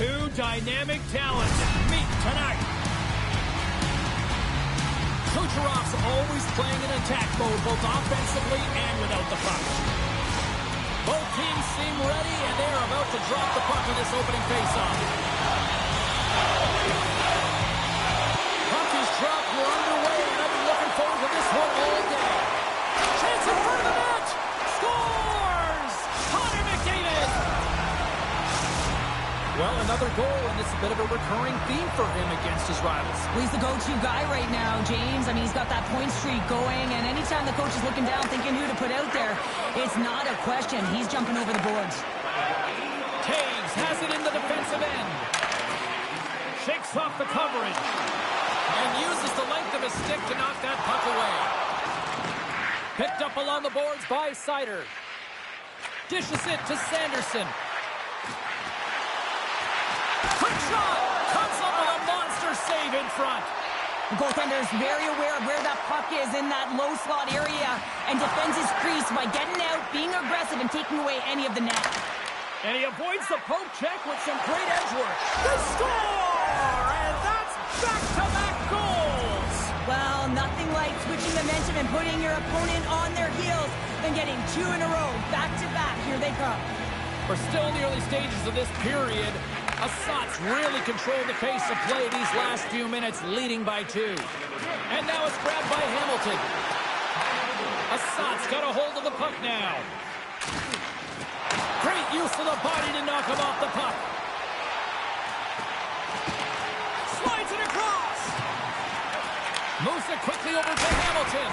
Two dynamic talents meet tonight. Kucherov's always playing in attack mode, both offensively and without the puck. Both teams seem ready, and they're about to drop the puck in this opening faceoff. Puck is dropped, we're underway, and I've been looking forward to this one all day. Chance in front of the net! Score! goal, and it's a bit of a recurring theme for him against his rivals. Well, he's the go-to guy right now, James. I mean, he's got that point streak going, and anytime the coach is looking down thinking who to put out there, it's not a question. He's jumping over the boards. Taves has it in the defensive end. Shakes off the coverage and uses the length of his stick to knock that puck away. Picked up along the boards by Seider. Dishes it to Sanderson. Quick shot! Comes up with a monster save in front. The goaltender is very aware of where that puck is in that low slot area and defends his crease by getting out, being aggressive, and taking away any of the net. And he avoids the poke check with some great edge work. The score! And that's back-to-back goals! Well, nothing like switching momentum and putting your opponent on their heels than getting two in a row, back-to-back. Here they come. We're still in the early stages of this period. Assat's really controlled the pace of play these last few minutes, leading by 2. And now it's grabbed by Hamilton. Assat's got a hold of the puck now. Great use of the body to knock him off the puck. Slides it across. Moves it quickly over to Hamilton.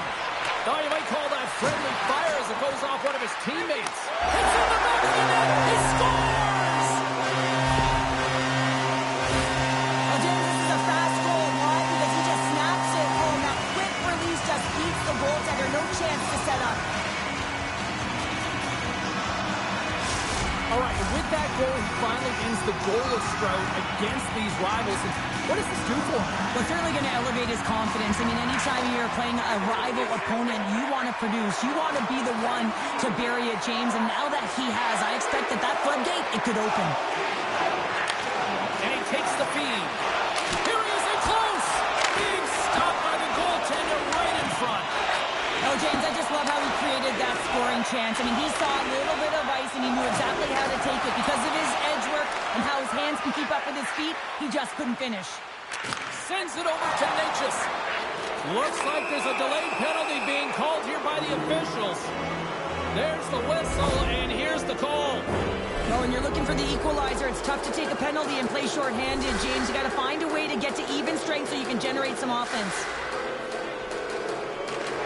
Now you might call that friendly fire as it goes off one of his teammates. It's in the back of the net. He scores! Well, James, this is a fast goal. Why? Because he just snaps it home. That quick release just beats the goaltender. No chance to set up. All right, and with that goal, he finally ends the goalless drought against these rivals. And what does this do for him? Well, it's certainly going to elevate his confidence. I mean, anytime you're playing a rival opponent, you want to produce. You want to be the one to bury it, James. And now that he has, I expect that floodgate, it could open. And he takes the feed. Here he is in close. Being stopped by the goaltender right in front. Oh, James, I just love how he created that scoring chance. I mean, he saw a little bit of ice, and he knew exactly how to take it. Because of his edge work and how his hands can keep up with his feet, he just couldn't finish. Sends it over to Necas. Looks like there's a delayed penalty being called here by the officials. There's the whistle, and here's the call. Well, when you're looking for the equalizer, it's tough to take a penalty and play shorthanded, James. You got to find a way to get to even strength so you can generate some offense.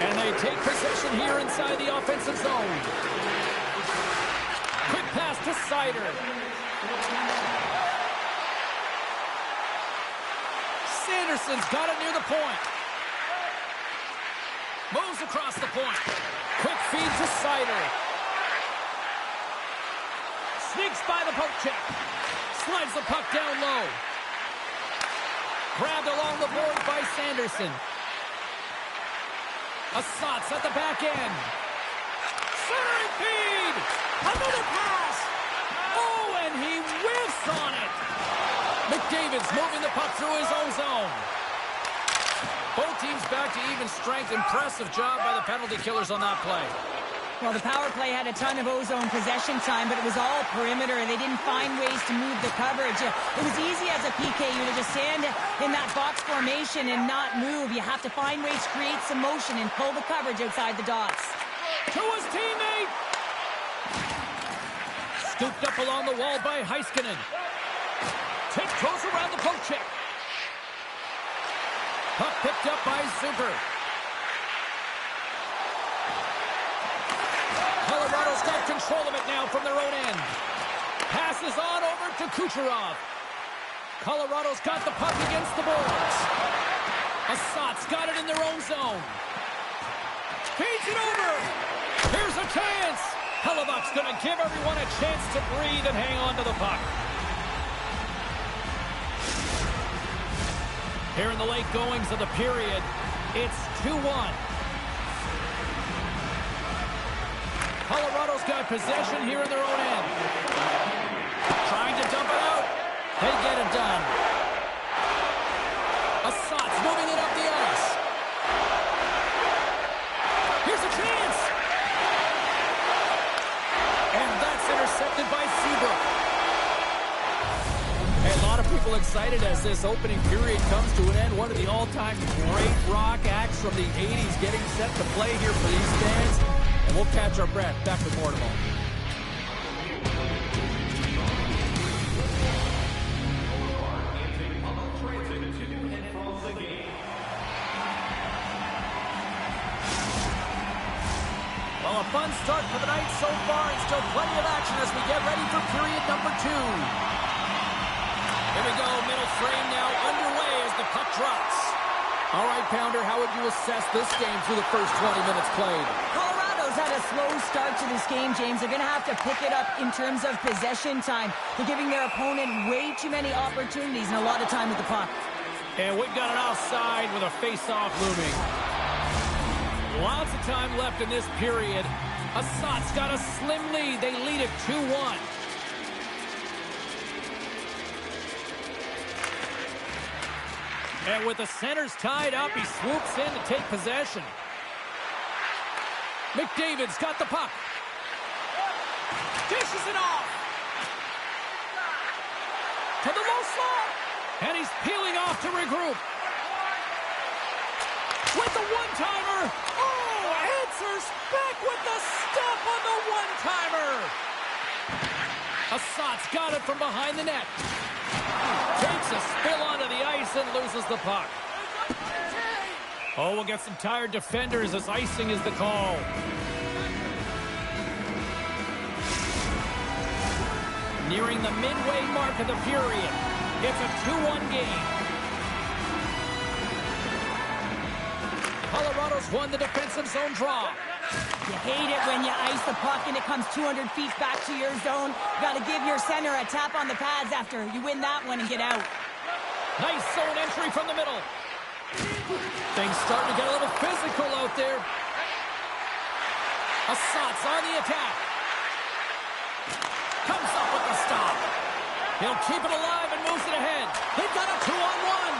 And they take possession here inside the offensive zone. Quick pass to Seider. Sanderson's got it near the point. Moves across the point. Quick feed to Seider. Sneaks by the poke check. Slides the puck down low. Grabbed along the board by Sanderson. Assat's at the back end. Centering feed. Another pass. Oh, and he whiffs on it. McDavid's moving the puck through his own zone. Both teams back to even strength. Impressive job by the penalty killers on that play. Well, the power play had a ton of ozone possession time, but it was all perimeter. They didn't find ways to move the coverage. It was easy as a PKU to just stand in that box formation and not move. You have to find ways to create some motion and pull the coverage outside the dots. To his teammate. Scooped up along the wall by Heiskanen. Tiptoes around the poke check. Puck picked up by Zucker. Colorado's got control of it now from their own end. Passes on over to Kucherov. Colorado's got the puck against the boards. Assat's got it in their own zone. Feeds it over. Here's a chance. Hellebuyck's going to give everyone a chance to breathe and hang on to the puck. Here in the late goings of the period, it's 2-1. Colorado's got possession here in their own end. Trying to dump it out. They get it done. Assat's moving it up the ice. Here's a chance. And that's intercepted by Seabrook. A lot of people excited as this opening period comes to an end. One of the all-time great rock acts from the 80s getting set to play here for these fans. And we'll catch our breath. Back with more tomorrow. Well, a fun start for the night so far, and still plenty of action as we get ready for period number 2. Here we go, middle frame now underway as the puck drops. All right, Pounder, how would you assess this game through the first 20 minutes played? Colorado's had a slow start to this game, James. They're going to have to pick it up in terms of possession time. They're giving their opponent way too many opportunities and a lot of time with the puck. And we've got an offside with a face-off looming. Lots of time left in this period. Assat's got a slim lead. They lead it 2-1. And with the centers tied up, he swoops in to take possession. McDavid's got the puck. Dishes it off. To the low slot. And he's peeling off to regroup. With the one-timer. Oh, answers back with the stop on the one-timer. Assat's got it from behind the net. Takes a spill onto the ice and loses the puck. Oh, we'll get some tired defenders as icing is the call. Nearing the midway mark of the period. It's a 2-1 game. Colorado's won the defensive zone draw. You hate it when you ice the puck and it comes 200 feet back to your zone. Got to give your center a tap on the pads after you win that one and get out. Nice zone entry from the middle. Things starting to get a little physical out there. Assat's on the attack. Comes up with the stop. He'll keep it alive and moves it ahead. They've got a 2-on-1.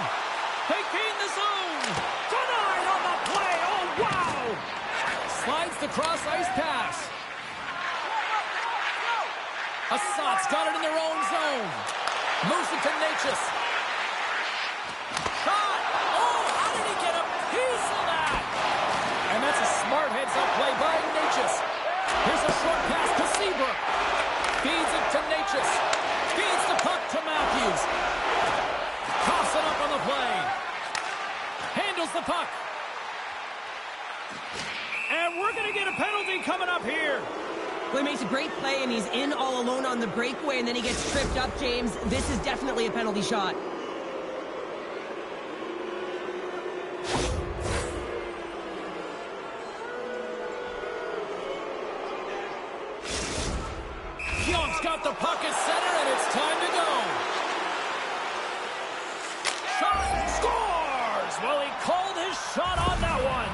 They gain the zone. Denied on the play. Oh, wow. Slides the cross-ice pass. Assat's got it in their own zone. Moves it to Necas. Shot. Oh, how did he get a piece of that? And that's a smart heads-up play by Necas. Here's a short pass to Seabrook. Feeds it to Necas. Feeds the puck to Matthews. Toss it up on the play. Handles the puck. And we're going to get a penalty coming up here. Well, he makes a great play, and he's in all alone on the breakaway, and then he gets tripped up, James. This is definitely a penalty shot. Young's got the puck at center, and it's time to go. Shot scores! Well, he called his shot on that one.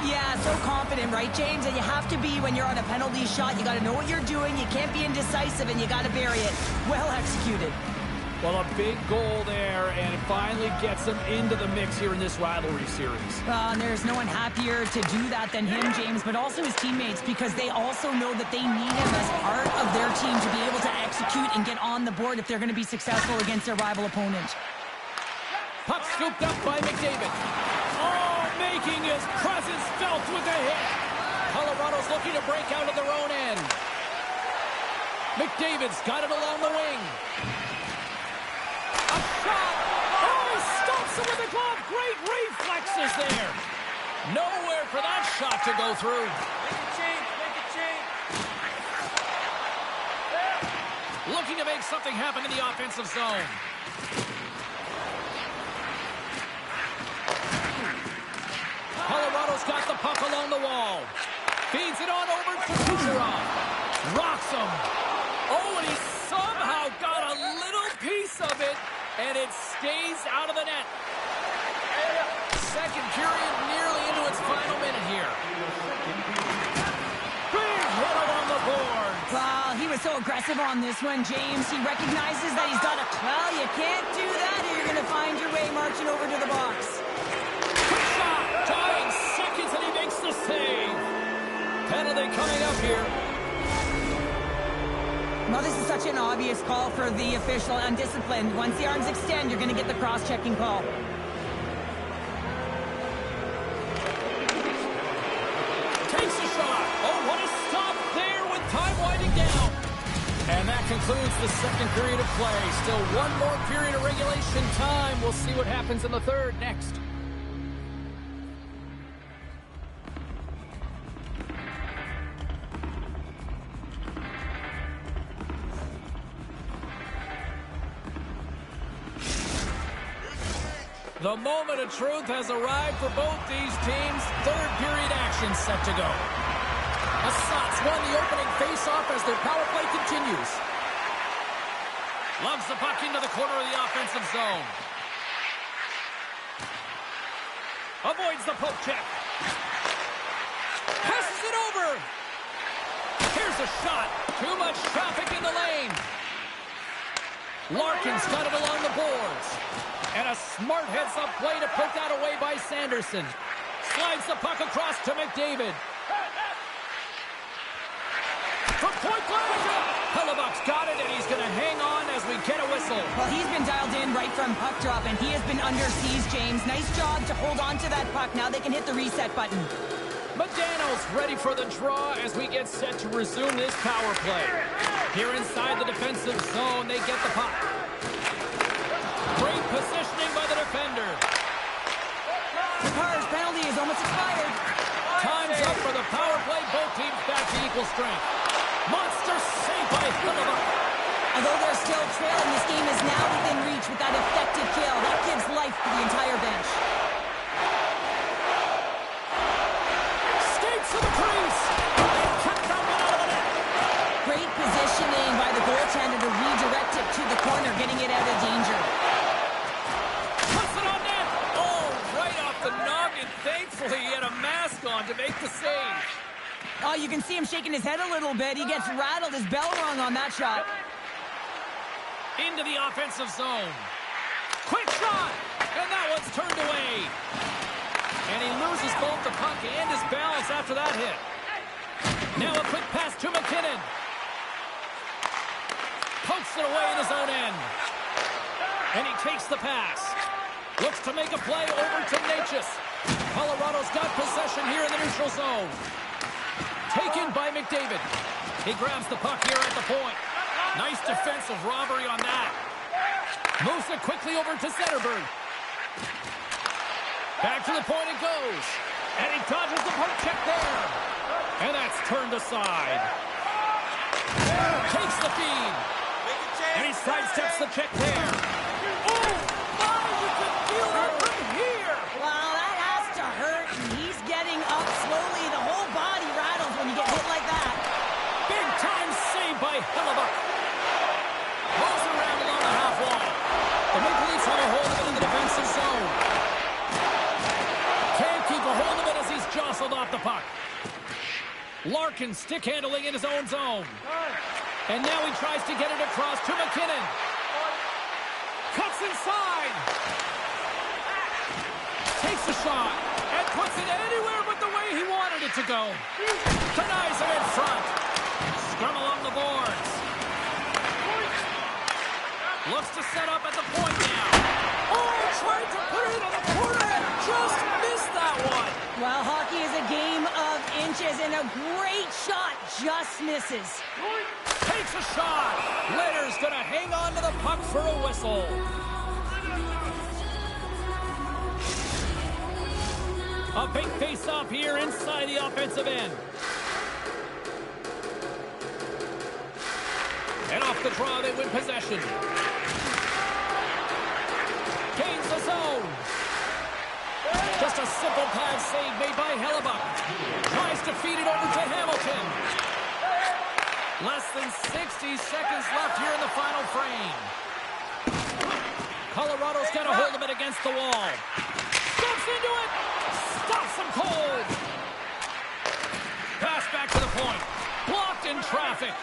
Yeah, so confident, right, James? And you have to be when you're on a penalty shot. You got to know what you're doing. You can't be indecisive, and you got to bury it. Well executed. Well, a big goal there, and it finally gets him into the mix here in this rivalry series. And there's no one happier to do that than him, James, but also his teammates, because they also know that they need him as part of their team to be able to execute and get on the board if they're going to be successful against their rival opponent. Puck scooped up by McDavid. Oh, making his presence felt with a hit. Colorado's looking to break out of their own end. McDavid's got it along the wing. A shot. Oh, he stops it with a glove. Great reflexes there. Nowhere for that shot to go through. Make it change. Make it change. Looking to make something happen in the offensive zone. Colorado's got the puck along the wall. Feeds it on over to Kucherov. Rocks him. Oh, and he somehow got a little piece of it, and it stays out of the net. Second period nearly into its final minute here. Big hit along the boards. Well, he was so aggressive on this one, James. He recognizes that he's got a... Well, you can't do that or you're going to find your way marching over to the box. Tying seconds, and he makes the save. Penalty coming up here. Well, this is such an obvious call for the official. Undisciplined. Once the arms extend, you're going to get the cross-checking call. Takes a shot. Oh, what a stop there with time winding down. And that concludes the second period of play. Still one more period of regulation time. We'll see what happens in the third next. The moment of truth has arrived for both these teams. Third period action set to go. Assats won the opening face-off as their power play continues. Loves the puck into the corner of the offensive zone. Avoids the poke check. Passes it over. Here's a shot. Too much traffic in the lane. Larkin's got it along the boards. And a smart heads-up play to put that away by Sanderson. Slides the puck across to McDavid. From point blank. Hellebuyck's got it, and he's going to hang on as we get a whistle. Well, he's been dialed in right from puck drop, and he has been under siege, James. Nice job to hold on to that puck. Now they can hit the reset button. Modano's ready for the draw as we get set to resume this power play. Here inside the defensive zone, they get the puck. Great positioning by the defender. Tatar's penalty is almost expired. Time's up for the power play. Both teams back to equal strength. Monster save by Hellebuyck. Although they're still trailing, this game is now within reach with that effective kill. That gives life to the entire bench. Skates to the crease. And kept that one out of the net. Great positioning by the goaltender to redirect it to the corner, getting it out of danger. Puts it on net. Oh, right off the noggin. Thankfully, he had a mask on to make the save. Oh, you can see him shaking his head a little bit. He gets rattled. His bell rung on that shot. Into the offensive zone. Quick shot! And that one's turned away. And he loses both the puck and his balance after that hit. Now a quick pass to McKinnon. Pokes it away in his own end. And he takes the pass. Looks to make a play over to Necas. Colorado's got possession here in the neutral zone. Taken by McDavid. He grabs the puck here at the point. Nice defensive robbery on that. Moves it quickly over to Zetterberg. Back to the point it goes. And he dodges the poke check there. And that's turned aside. Takes the feed. And he sidesteps the check there. Oh, my, you can feel that from here. Wow, that has to hurt. And he's getting up slowly. The whole body rattles when you get hit like that. Big time save by Hellebuyck. Rolls around along the half wall. The Maple Leafs have a hold of it in the defensive zone. Can't keep a hold of it as he's jostled off the puck. Larkin stick handling in his own zone. And now he tries to get it across to McKinnon. Cuts inside. Takes a shot and puts it anywhere but the way he wanted it to go. Denies him in front. Scrum along the boards. Looks to set up at the point now. Oh, tried to put it in the corner and just missed that one. Well, hockey is a game of inches, and a great shot just misses. Takes a shot. Leonard's going to hang on to the puck for a whistle. A big face-off here inside the offensive end. And off the draw, they win possession. Gains the zone. Just a simple pass save made by Hellebuyck. Tries to feed it over to Hamilton. Less than 60 seconds left here in the final frame. Colorado's got a hold of it against the wall. Steps into it. Stops him cold. Pass back to the point. Blocked in traffic.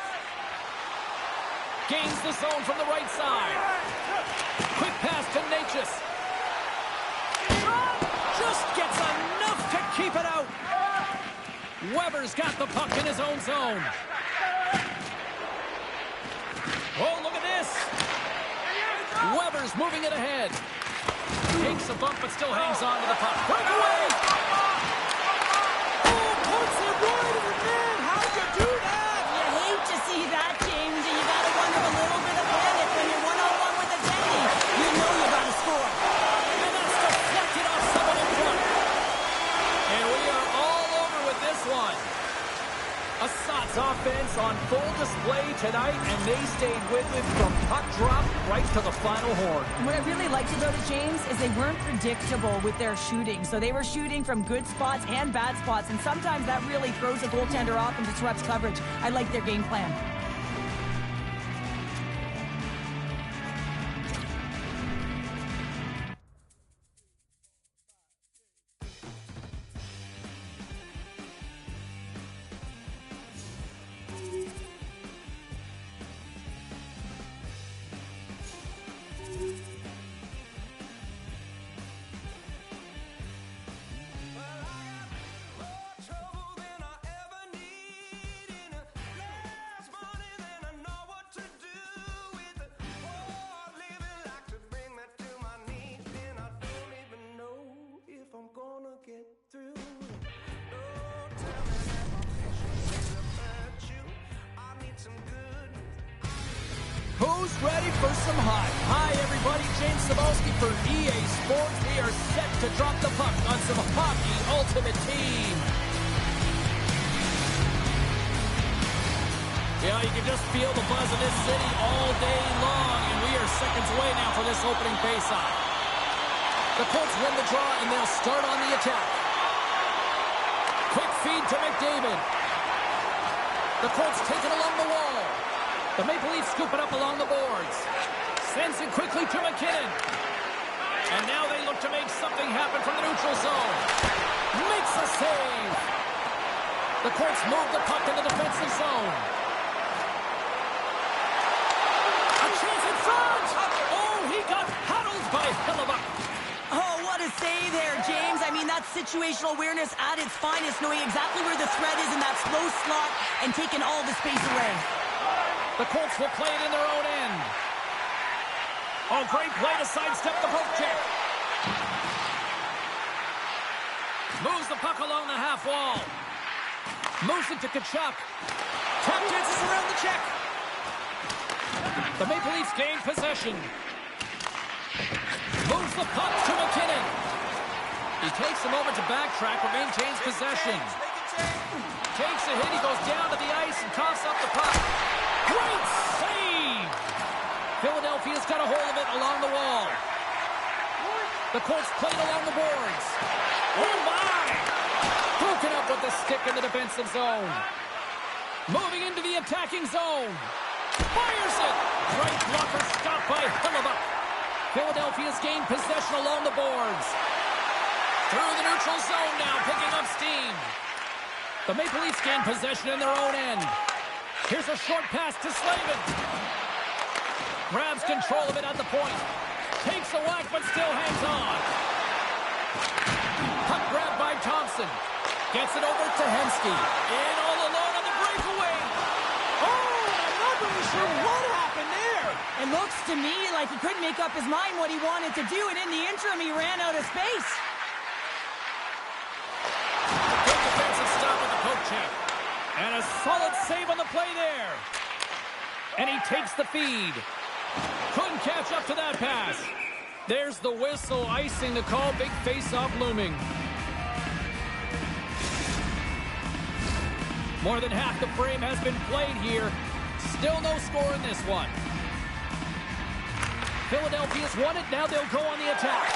Gains the zone from the right side. Quick pass to Necas. Just gets enough to keep it out. Weber's got the puck in his own zone. Oh, look at this. Weber's moving it ahead. Takes a bump but still hangs on to the puck. Breakaway. Oh, puts it right in the net. How'd you do that? You hate to see that, James, and you got to wonder a little bit of panic when you're one-on-one with a Zenny. You know you got to score. And that's deflected off someone in front. And we are all over with this one. A Assat's offense on full display tonight, and they stayed with it from puck drop right to the final horn. And what I really liked about it, James, is they weren't predictable with their shooting. So they were shooting from good spots and bad spots, and sometimes that really throws a goaltender off and disrupts coverage. I like their game plan. Who's ready for some hype? Hi, everybody. James Cybulski for EA Sports. We are set to drop the puck on some Hockey Ultimate Team. Yeah, you can just feel the buzz of this city all day long, and we are seconds away now for this opening faceoff. The Colts win the draw, and they'll start on the attack. Quick feed to McDavid. The Colts take it along the wall. The Maple Leafs scoop it up along the boards. Sends it quickly to McKinnon. And now they look to make something happen from the neutral zone. Makes a save. The Colts move the puck in the defensive zone. A chance in front. Oh, he got paddled by Hellebuyck. Oh, what a save there, James. I mean, that's situational awareness at its finest, knowing exactly where the threat is in that slow slot and taking all the space away. The Colts will play it in their own end. Oh, great play to sidestep the poke check. Moves the puck along the half wall. Moves it to Tkachuk. Tap dances around the check. The Maple Leafs gain possession. Moves the puck to McKinnon. He takes a moment to backtrack but maintains possession. Takes a hit. He goes down to the ice and coughs up the puck. Great save! Philadelphia's got a hold of it along the wall. The Colts played along the boards. Oh, my! Broken up with the stick in the defensive zone. Moving into the attacking zone. Fires it! Great blocker stopped by Hellebuyck. Philadelphia's gained possession along the boards. Through the neutral zone now, picking up steam. The Maple Leafs gain possession in their own end. Here's a short pass to Slavin. Grabs control of it at the point. Takes a whack, but still hangs on. Puck grab by Thompson. Gets it over to Hemsky. In all alone on the breakaway. Oh, I'm not really sure what happened there. It looks to me like he couldn't make up his mind what he wanted to do, and in the interim, he ran out of space. Good defensive stop with the poke check. And a solid save on the play there. And he takes the feed. Couldn't catch up to that pass. There's the whistle, icing the call. Big face-off looming. More than half the frame has been played here. Still no score in this one. Philadelphia's won it. Now they'll go on the attack.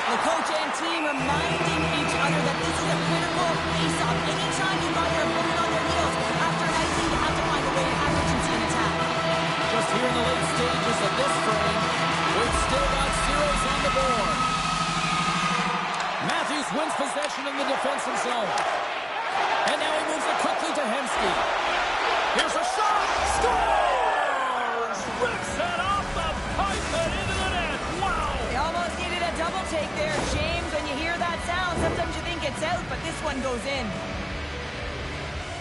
The coach and team reminding each other that this is a critical face-off. Anytime you've got your opponent on their heels after an icing, you have to find a way to have urgency in attack. Just here in the late stages of this frame, we've still got zeros on the board. Matthews wins possession in the defensive zone. And now he moves it quickly to Hemsky. Here's a shot! Scores! Rips it off the pipe and into the net. Wow! They almost needed a double take there, James. When you hear that sound, sometimes you think it's out, but this one goes in.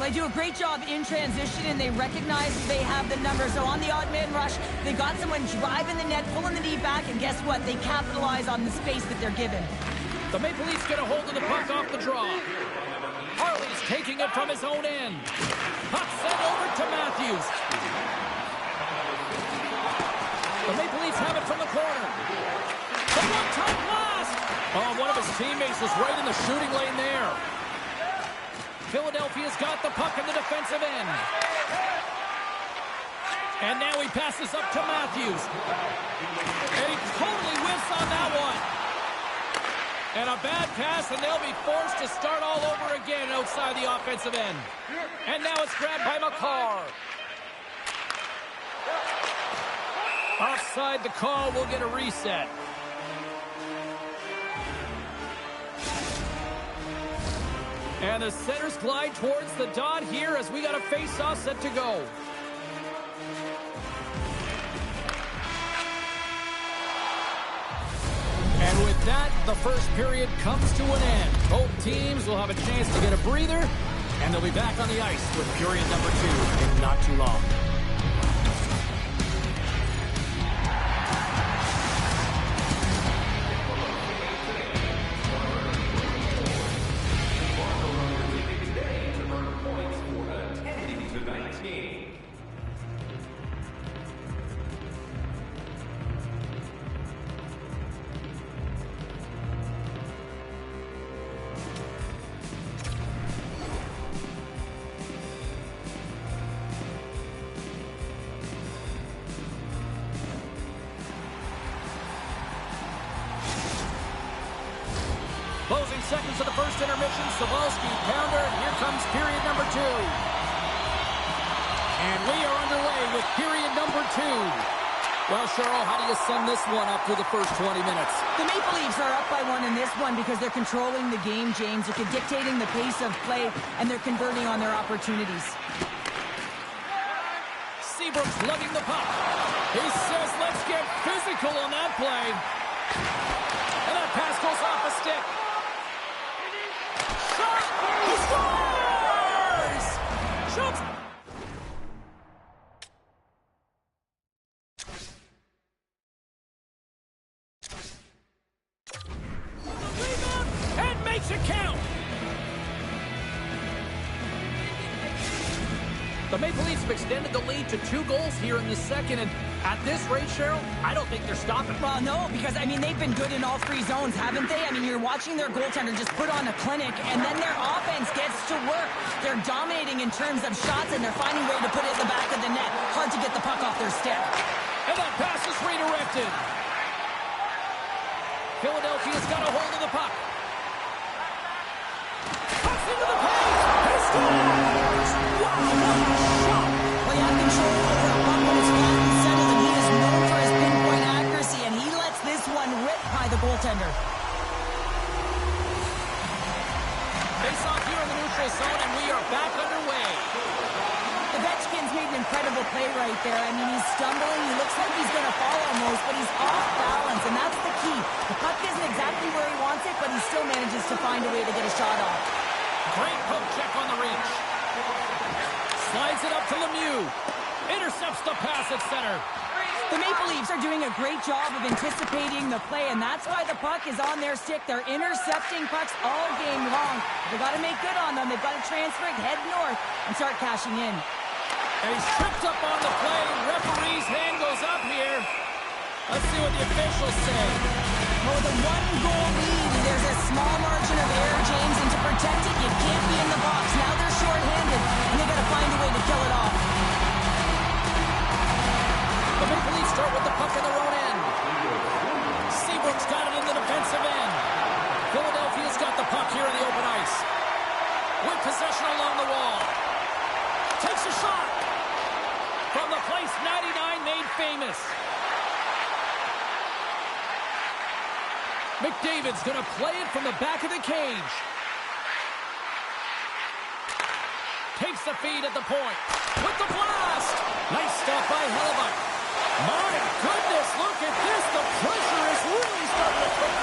They do a great job in transition, and they recognize they have the number. So on the odd man rush, they got someone driving the net, pulling the knee back, and guess what? They capitalize on the space that they're given. The Maple Leafs get a hold of the puck off the draw. Harley's taking it from his own end. Puck sent over to Matthews. The Maple Leafs have it from the corner. The one-time blast! Oh, one of his teammates was right in the shooting lane there. Philadelphia's got the puck in the defensive end. And now he passes up to Matthews. And he totally whiffs on that one. And a bad pass, and they'll be forced to start all over again outside the offensive end. And now it's grabbed by Makar. Offside the call, we'll get a reset. And the centers glide towards the dot here as we got a face-off set to go. And with that, the first period comes to an end. Both teams will have a chance to get a breather, and they'll be back on the ice with period number 2 in not too long. Closing seconds of the first intermission. Cybulski, pounder. Here comes period number 2. And we are underway with period number 2. Well, Cheryl, how do you sum this one up through the first 20 minutes? The Maple Leafs are up by 1 in this one because they're controlling the game, James. They're dictating the pace of play, and they're converting on their opportunities. Seabrook's lugging the puck. He says, let's get physical on that play. And that pass goes off a stick. Shot! He scores! Shoots! Rebound! And makes it count! The Maple Leafs have extended the lead to 2 goals here in the second, and at this rate, Cheryl, I don't think they're stopping. Well, no, because, I mean, they've been good in all 3 zones, haven't they? I mean, you're watching their goaltender just put on a clinic, and then their offense gets to work. They're dominating in terms of shots, and they're finding a way to put it in the back of the net. Hard to get the puck off their stick. And that pass is redirected. Philadelphia's got a hold of the puck. Pucks into the paint. He scores! Wow, what a shot! Well, you have control over a puck when it's flat and settled, and he is known for his pinpoint accuracy, and he lets this one rip by the goaltender. Face off here in the neutral zone, and we are back underway. The Ovechkin's made an incredible play right there. I mean, he's stumbling. He looks like he's going to fall almost, but he's off balance, and that's the key. The puck isn't exactly where he wants it, but he still manages to find a way to get a shot off. Great poke check on the reach. Slides it up to Lemieux. Intercepts the pass at center. The Maple Leafs are doing a great job of anticipating the play, and that's why the puck is on their stick. They're intercepting pucks all game long. They've got to make good on them. They've got to transfer it, head north, and start cashing in. And he's tripped up on the play. Referee's hand goes up here. Let's see what the officials say. Oh, the 1-goal lead. There's a small margin of error, James, and to protect it, you can't be in the box. Now they're shorthanded, and they got to find a way to kill it off. The Maple Leafs start with the puck in their own end. Seabrook's got it in the defensive end. Philadelphia's got the puck here in the open ice. With possession along the wall. Takes a shot. From the place 99 made famous. McDavid's going to play it from the back of the cage. Takes the feed at the point. With the blast. Nice stuff by Hellebuyck. My goodness, look at this. The pressure is really starting to cook.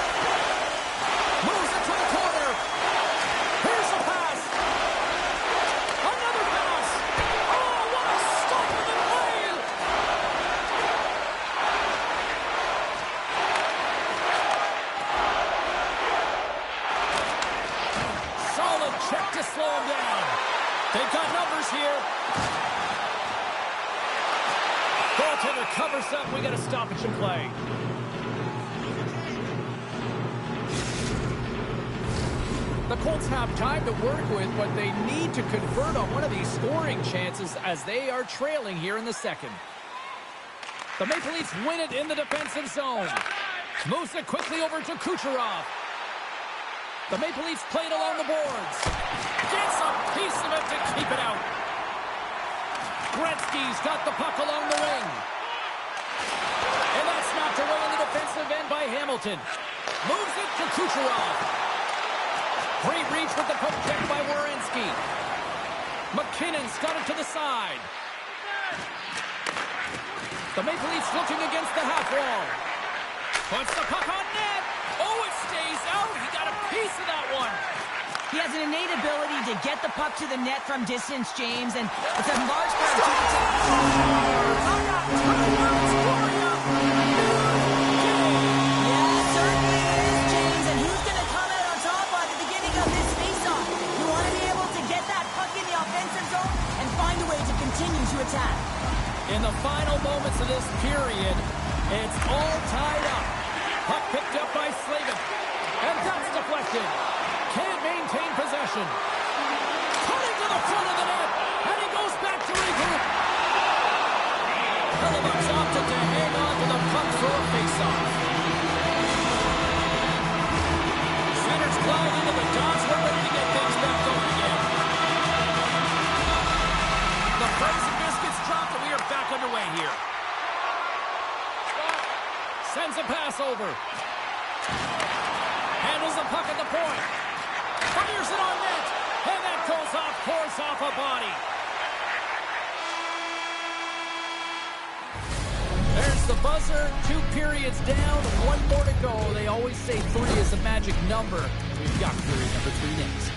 Moves it to the corner. Here's a pass. Another pass. Oh, what a stop in the play. Solid check to slow him down. They've got numbers here. Goaltender covers up. We got a stoppage in play. The Colts have time to work with, but they need to convert on one of these scoring chances as they are trailing here in the second. The Maple Leafs win it in the defensive zone. Moves it quickly over to Kucherov. The Maple Leafs play it along the boards. Gets a piece of it to keep it out. Gretzky's got the puck along the wing. And that's knocked away in the defensive end by Hamilton. Moves it to Kucherov. Great reach with the poke check by Werenski. McKinnon's got it to the side. The Maple Leafs looking against the half wall. Puts the puck on net. Oh, it stays out. He got a piece of that one. He has an innate ability to get the puck to the net from distance, James, and it's a large part due to attack. In the final moments of this period, it's all tied up. Puck picked up by Slavin. And that's deflected. Can't maintain possession. Cutting to the front of the net. And he goes back to regroup. Hellebuyck's opted to hang on to the puck for a faceoff. Centers glide into the dots. We're ready to get things back going again. The frozen biscuits dropped and we are back underway here. Sends a pass over. Handles the puck at the point. Fires it on net. And that goes off course off a body. There's the buzzer. 2 periods down. 1 more to go. They always say 3 is a magic number. We've got period number 3 next.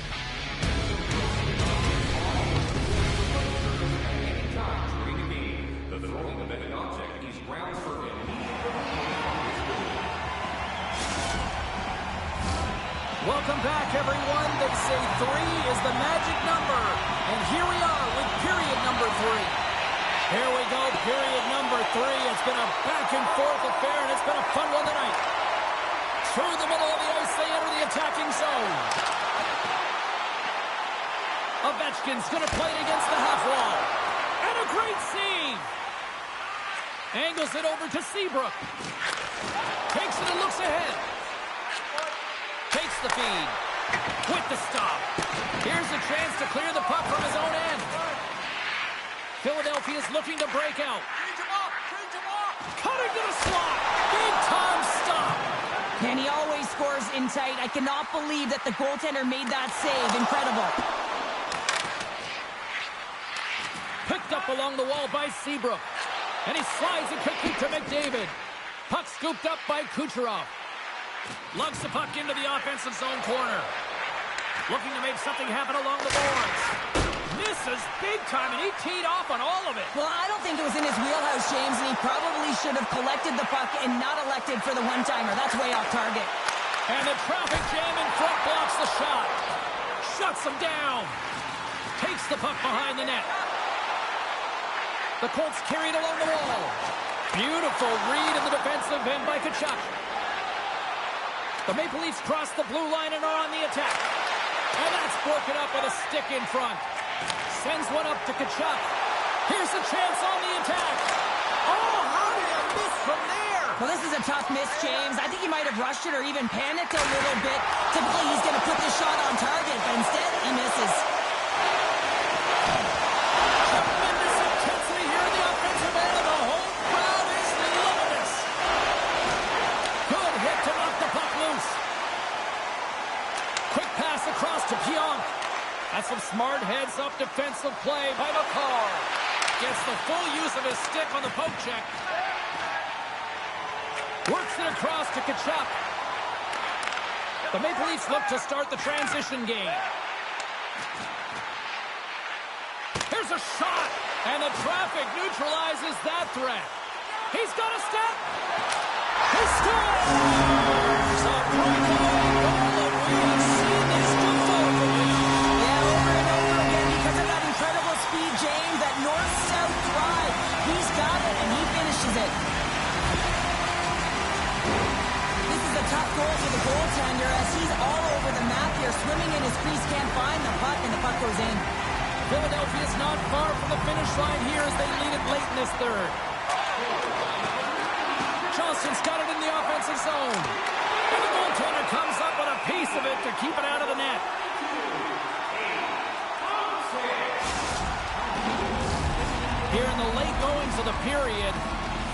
Welcome back, everyone. They say 3 is the magic number. And here we are with period number 3. Here we go, period number 3. It's been a back-and-forth affair, and it's been a fun one tonight. Through the middle of the ice, they enter the attacking zone. Ovechkin's going to play it against the half wall. And a great save. Angles it over to Seabrook. Takes it and looks ahead. Takes the feed. With the stop. Here's a chance to clear the puck from his own end. Philadelphia's looking to break out. Cutting to the slot. Big time stop. And he always scores in tight. I cannot believe that the goaltender made that save. Incredible. Picked up along the wall by Seabrook. And he slides it quickly to McDavid. Puck scooped up by Kucherov. Lugs the puck into the offensive zone corner. Looking to make something happen along the boards. Misses big time, and he teed off on all of it. Well, I don't think it was in his wheelhouse, James, and he probably should have collected the puck and not elected for the one-timer. That's way off target. And the traffic jam in front blocks the shot. Shuts him down. Takes the puck behind the net. The Colts carried along the wall. Beautiful read in the defensive end by Tkachuk. The Maple Leafs cross the blue line and are on the attack. And that's broken up with a stick in front. Sends one up to Tkachuk. Here's a chance on the attack. Oh, how did he miss from there? Well, this is a tough miss, James. I think he might have rushed it or even panicked a little bit. Typically, he's going to put this shot on target, but instead, he misses. Tremendous intensity here in the offensive end, and the whole crowd is loving this. Good hit to knock the puck loose. Quick pass across to Pionk. That's some smart heads-up defensive play by McCarr. Gets the full use of his stick on the poke check. Works it across to Tkachuk. The Maple Leafs look to start the transition game. Here's a shot, and the traffic neutralizes that threat. He's got a step. He scores! A breakaway goal, and we have seen this before. Yeah, over and over again because of that incredible speed, James, that north-south drive. He's got it, and he finishes it. This is a a tough goal for the goaltender as he's all over the map here, swimming in his crease, can't find the puck, and the puck goes in. Philadelphia's not far from the finish line here as they lead it late in this third. Johnston's got it in the offensive zone. And the goaltender comes up with a piece of it to keep it out of the net. Here in the late goings of the period,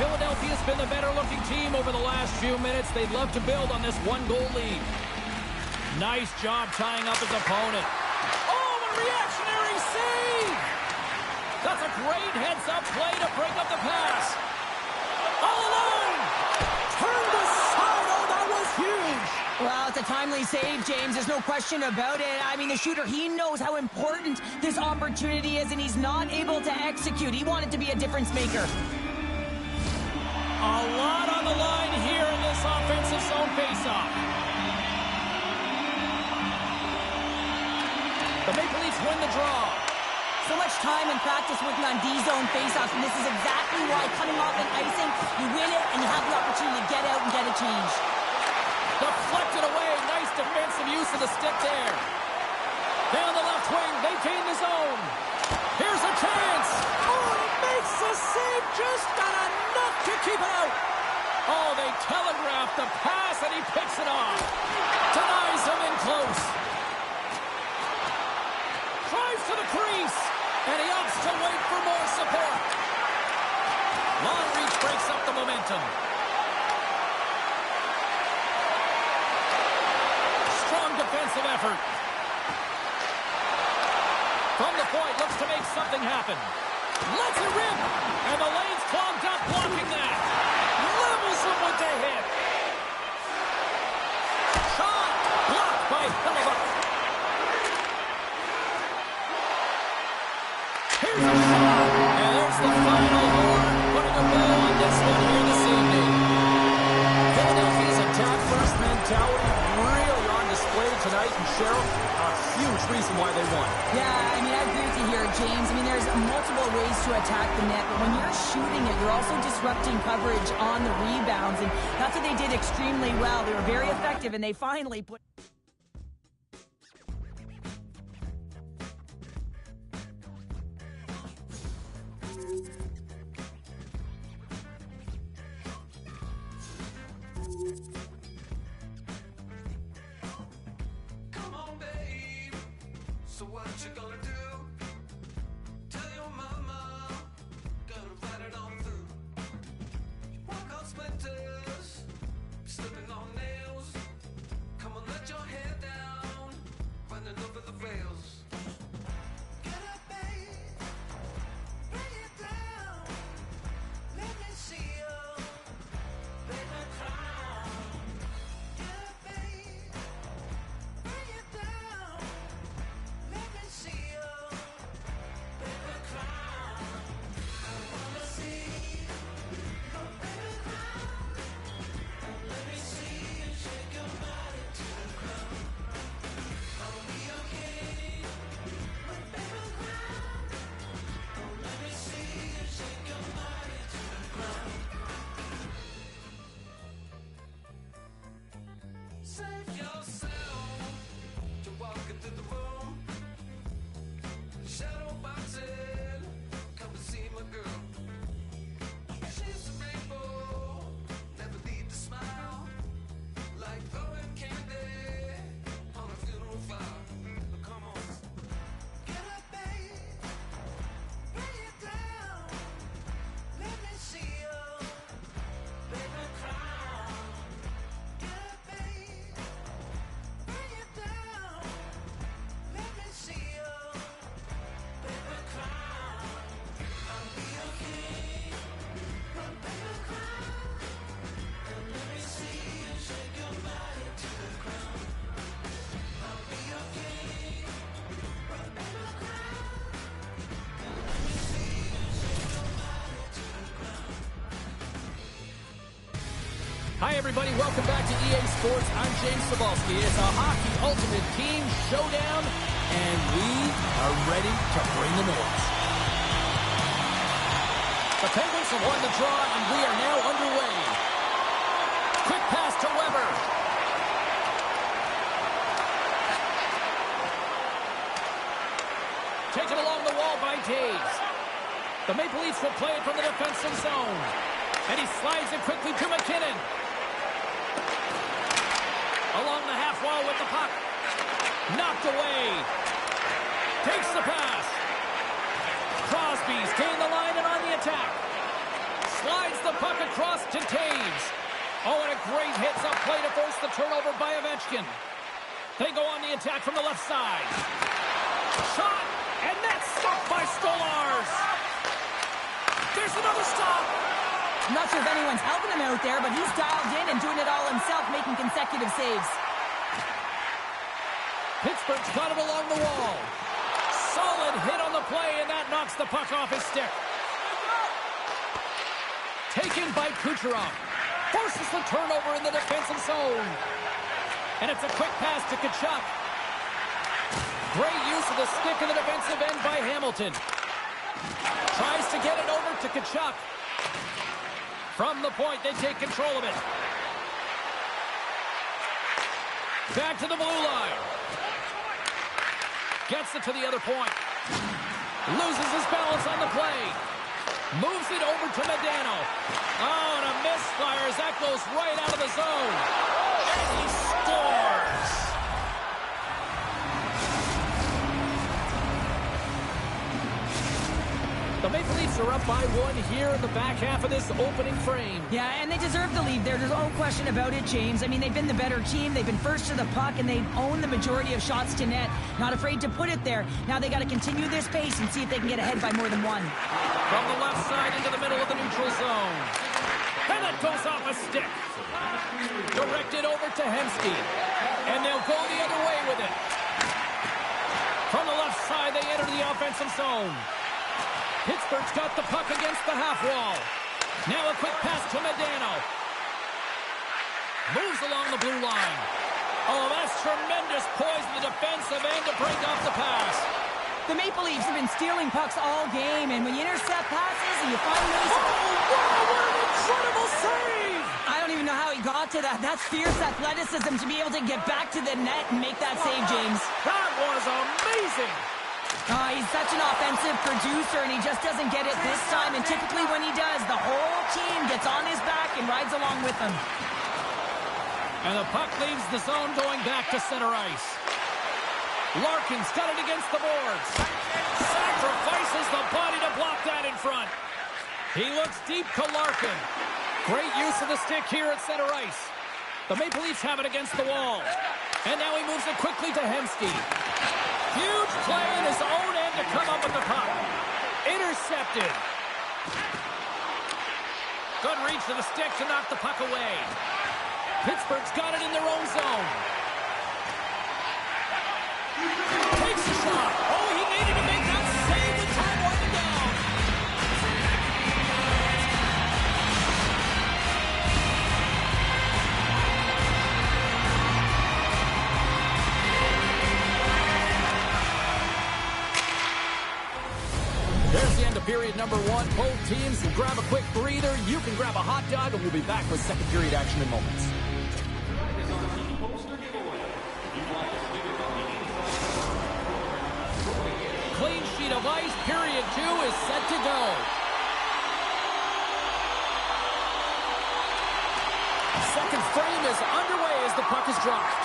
Philadelphia's been the better-looking team over the last few minutes. They'd love to build on this one-goal lead. Nice job tying up his opponent. Oh, a reactionary save! That's a great heads-up play to break up the pass. All alone! Turned aside. Oh, that was huge! Well, it's a timely save, James. There's no question about it. I mean, the shooter, he knows how important this opportunity is, and he's not able to execute. He wanted to be a difference maker. A lot on the line here in this offensive zone faceoff. The Maple Leafs win the draw. So much time and practice working on D-zone faceoffs, and this is exactly why coming off an icing, you win it, and you have the opportunity to get out and get a change. Deflected away. Nice defensive use of the stick there. Down the left wing. They gain the zone. Here's a chance. Oh, he makes the save. Just got enough to keep it out. Oh, they telegraphed the pass, and he picks it off. Denies him in close. Drives to the crease, and he opts to wait for more support. Long reach breaks up the momentum. Strong defensive effort. From the point, looks to make something happen. Lets it rip, and the lane's clogged up, blocking that. Levels him with the hit. Shot blocked by Hellebuyck. Here's a shot, and there's the final horn, putting a bow on this one here this evening. Philadelphia's attack-first mentality really on display tonight, and Cheryl, a huge reason why they won. Yeah, I mean, I agree with you here, James. I mean, there's multiple ways to attack the net, but when you're shooting it, you're also disrupting coverage on the rebounds, and that's what they did extremely well. They were very effective, and they finally put... Come on, babe. So what you gonna do? Tell your mama, gonna ride it on through. You walk on splinters, slipping on nails. Come on, let your head down, running over the rails. Get up, babe, bring it down. Let me see you, baby, cry. Get up, babe, bring it down. Let me see you, baby, cry. I wanna see your baby cry. Let me see you shake your body to the ground. I'll be okay when baby cry. Let me see you shake your body to the ground. Save yourself. You're walking through the room. Shadow boxing. Come and see my girl. She's a rainbow. Never need to smile. Like throwing candy on a funeral fire. Come on. Get up, babe. Bring it down. Let me see you. Baby, cry. Get up, babe. Bring it down. Let me see you. Baby, cry. I'll be okay. But baby, cry. And let me see you shake your body to the ground. I'll be okay. But baby, cry. And let me see you shake your body to the ground. Hi, everybody. Welcome back to EA Sports. I'm James Cebulski. It's a Hockey Ultimate Team Showdown, and we are ready to bring the noise. The Penguins have won the draw, and we are now underway. Quick pass to Weber. Toews. The Maple Leafs will play it from the defensive zone. And he slides it quickly to McKinnon. Along the half wall with the puck. Knocked away. Takes the pass. Crosby's gained the line and on the attack. Slides the puck across to Toews. Oh, and a great hits-up play to force the turnover by Ovechkin. They go on the attack from the left side. Shot, and that's stopped by Stolarz. There's another stop. I'm not sure if anyone's helping him out there, but he's dialed in and doing it all himself, making consecutive saves. Pittsburgh's got it along the wall. Solid hit on the play, and that knocks the puck off his stick. Taken by Kucherov. Forces the turnover in the defensive zone. And it's a quick pass to Tkachuk. Great use of the stick in the defensive end by Hamilton. Tries to get it over to Tkachuk. From the point, they take control of it. Back to the blue line. Gets it to the other point. Loses his balance on the play. Moves it over to Modano. Oh, and a misfire as that goes right out of the zone. And he scores! The Maple Leafs are up by one here in the back half of this opening frame. Yeah, and they deserve the lead there. There's no question about it, James. I mean, they've been the better team. They've been first to the puck, and they've owned the majority of shots to net. Not afraid to put it there. Now they got to continue this pace and see if they can get ahead by more than one. From the left side into the middle of the neutral zone. And that goes off a stick. Directed over to Hemsky. And they'll go the other way with it. From the left side, they enter the offensive zone. Pittsburgh's got the puck against the half wall. Now a quick pass to Modano. Moves along the blue line. Oh, that's tremendous poise in the defensive end to break off the pass. The Maple Leafs have been stealing pucks all game, and when you intercept passes and you find ways... Oh, wow, what an incredible save! I don't even know how he got to that. That's fierce athleticism to be able to get back to the net and make that save, James. That was amazing! He's such an offensive producer, and he just doesn't get it this time. And typically when he does, the whole team gets on his back and rides along with him. And the puck leaves the zone going back to center ice. Larkin's got it against the boards. Sacrifices the body to block that in front. He looks deep to Larkin. Great use of the stick here at center ice. The Maple Leafs have it against the wall. And now he moves it quickly to Hemsky. Huge play in his own end to come up with the puck. Intercepted. Good reach to the stick to knock the puck away. Pittsburgh's got it in their own zone. Takes a shot. Oh, he needed to make that save with time winding down. There's the end of period number one. Both teams can grab a quick breather. You can grab a hot dog, and we'll be back with second period action in moments. Clean sheet of ice. Period two is set to go. Second frame is underway as the puck is dropped.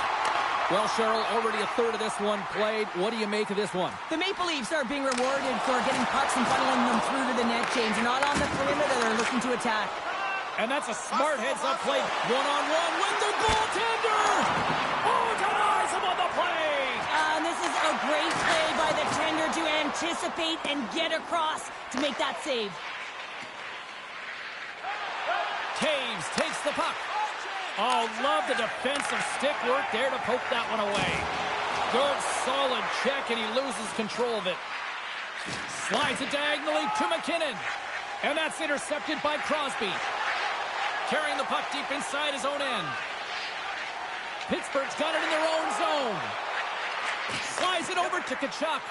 Well, Cheryl, already a third of this one played. What do you make of this one? The Maple Leafs are being rewarded for getting pucks and funneling them through to the net, James. They're not on the perimeter. They're looking to attack. And that's a smart heads-up play. One-on-one with the goaltender! Oh, denies him on the play! And this is a great play by the tender to anticipate and get across to make that save. Taves takes the puck. Oh, love the defensive stick work there to poke that one away. Good, solid check, and he loses control of it. Slides it diagonally to McKinnon. And that's intercepted by Crosby. Carrying the puck deep inside his own end. Pittsburgh's got it in their own zone. Slides it over to Tkachuk.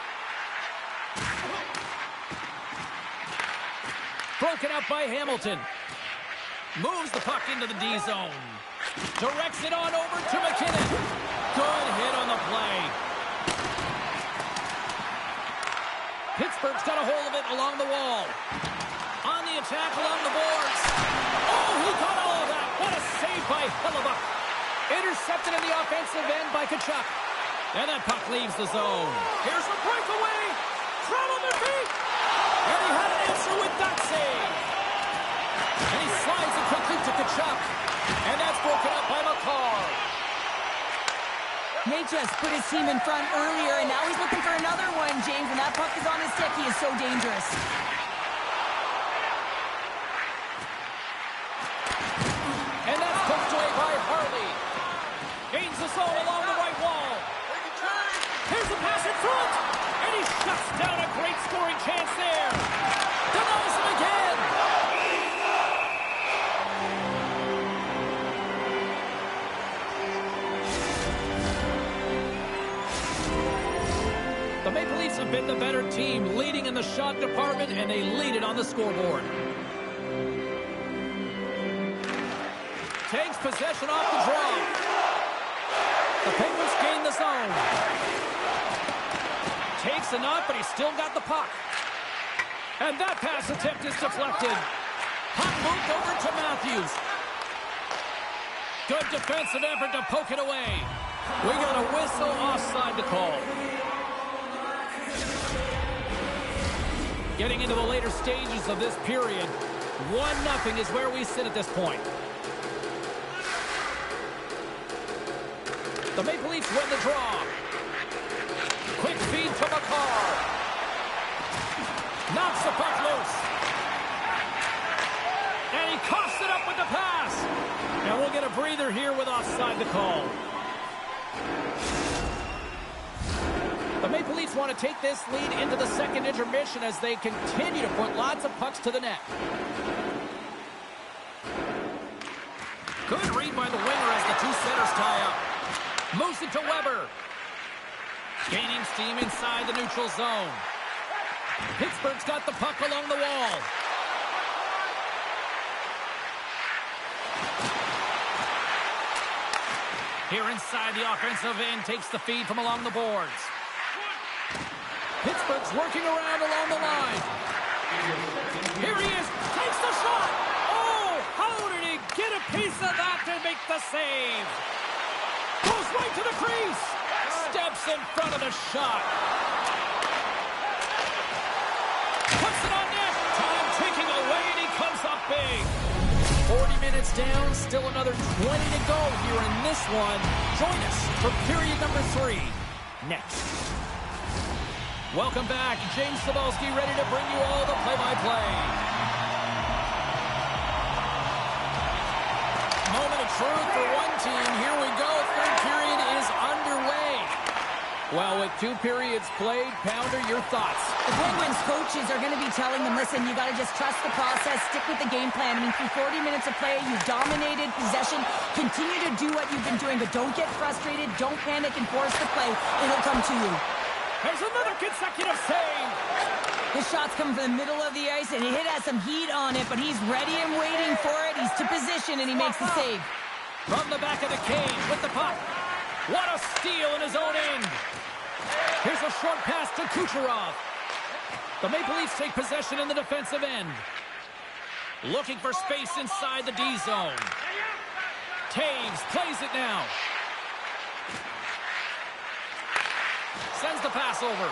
Broken up by Hamilton. Moves the puck into the D zone. Directs it on over to McKinnon. Good hit on the play. Pittsburgh Pittsburgh's got a hold of it along the wall. On the attack along the boards. Oh, he got all of that. What a save by Hellebuyck. Intercepted in the offensive end by Tkachuk. And that puck leaves the zone. Here's a breakaway. Travel their feet. And he had an answer with that save. And he slides it quickly to Tkachuk. And that's broken up by McCarr. Nate just put his team in front earlier, and now he's looking for another one, James. When that puck is on his stick, he is so dangerous. And that's pushed away by Harley. Gains the zone along the right wall. Here's a pass in front. And he shuts down a great scoring chance there. Denies him again. The Maple Leafs have been the better team, leading in the shot department, and they lead it on the scoreboard. Takes possession off the draw. The Penguins gain the zone. Takes a knock, but he's still got the puck. And that pass attempt is deflected. Puck moved over to Matthews. Good defensive effort to poke it away. We got a whistle offside to call. Getting into the later stages of this period, 1-0 is where we sit at this point. The Maple Leafs win the draw. Quick feed to McCarr. Knocks the puck loose. And he coughs it up with the pass. And we'll get a breather here with offside the call. The Maple Leafs want to take this lead into the second intermission as they continue to put lots of pucks to the net. Good read by the winger as the two centers tie up. Moves it to Weber. Gaining steam inside the neutral zone. Pittsburgh's got the puck along the wall. Here inside the offensive end, takes the feed from along the boards. Pittsburgh's working around along the line. Here he is, takes the shot. Oh, how did he get a piece of that to make the save? Goes right to the crease. Steps in front of the shot. Puts it on net. Time ticking away, and he comes up big. 40 minutes down, still another 20 to go here in this one. Join us for period number 3 next. Welcome back. James Cybulski ready to bring you all the play-by-play. Moment of truth for one team. Here we go. Third period is underway. Well, with 2 periods played, Pounder, your thoughts? The Penguins coaches are going to be telling them, listen, you got to just trust the process, stick with the game plan. I mean, through 40 minutes of play, you've dominated possession. Continue to do what you've been doing, but don't get frustrated. Don't panic and force the play. It'll come to you. There's another consecutive save. His shot's coming from the middle of the ice, and he has some heat on it, but he's ready and waiting for it. He's to position, and he makes the save. From the back of the cage with the puck. What a steal in his own end. Here's a short pass to Kucherov. The Maple Leafs take possession in the defensive end. Looking for space inside the D zone. Taves plays it now. Sends the pass over.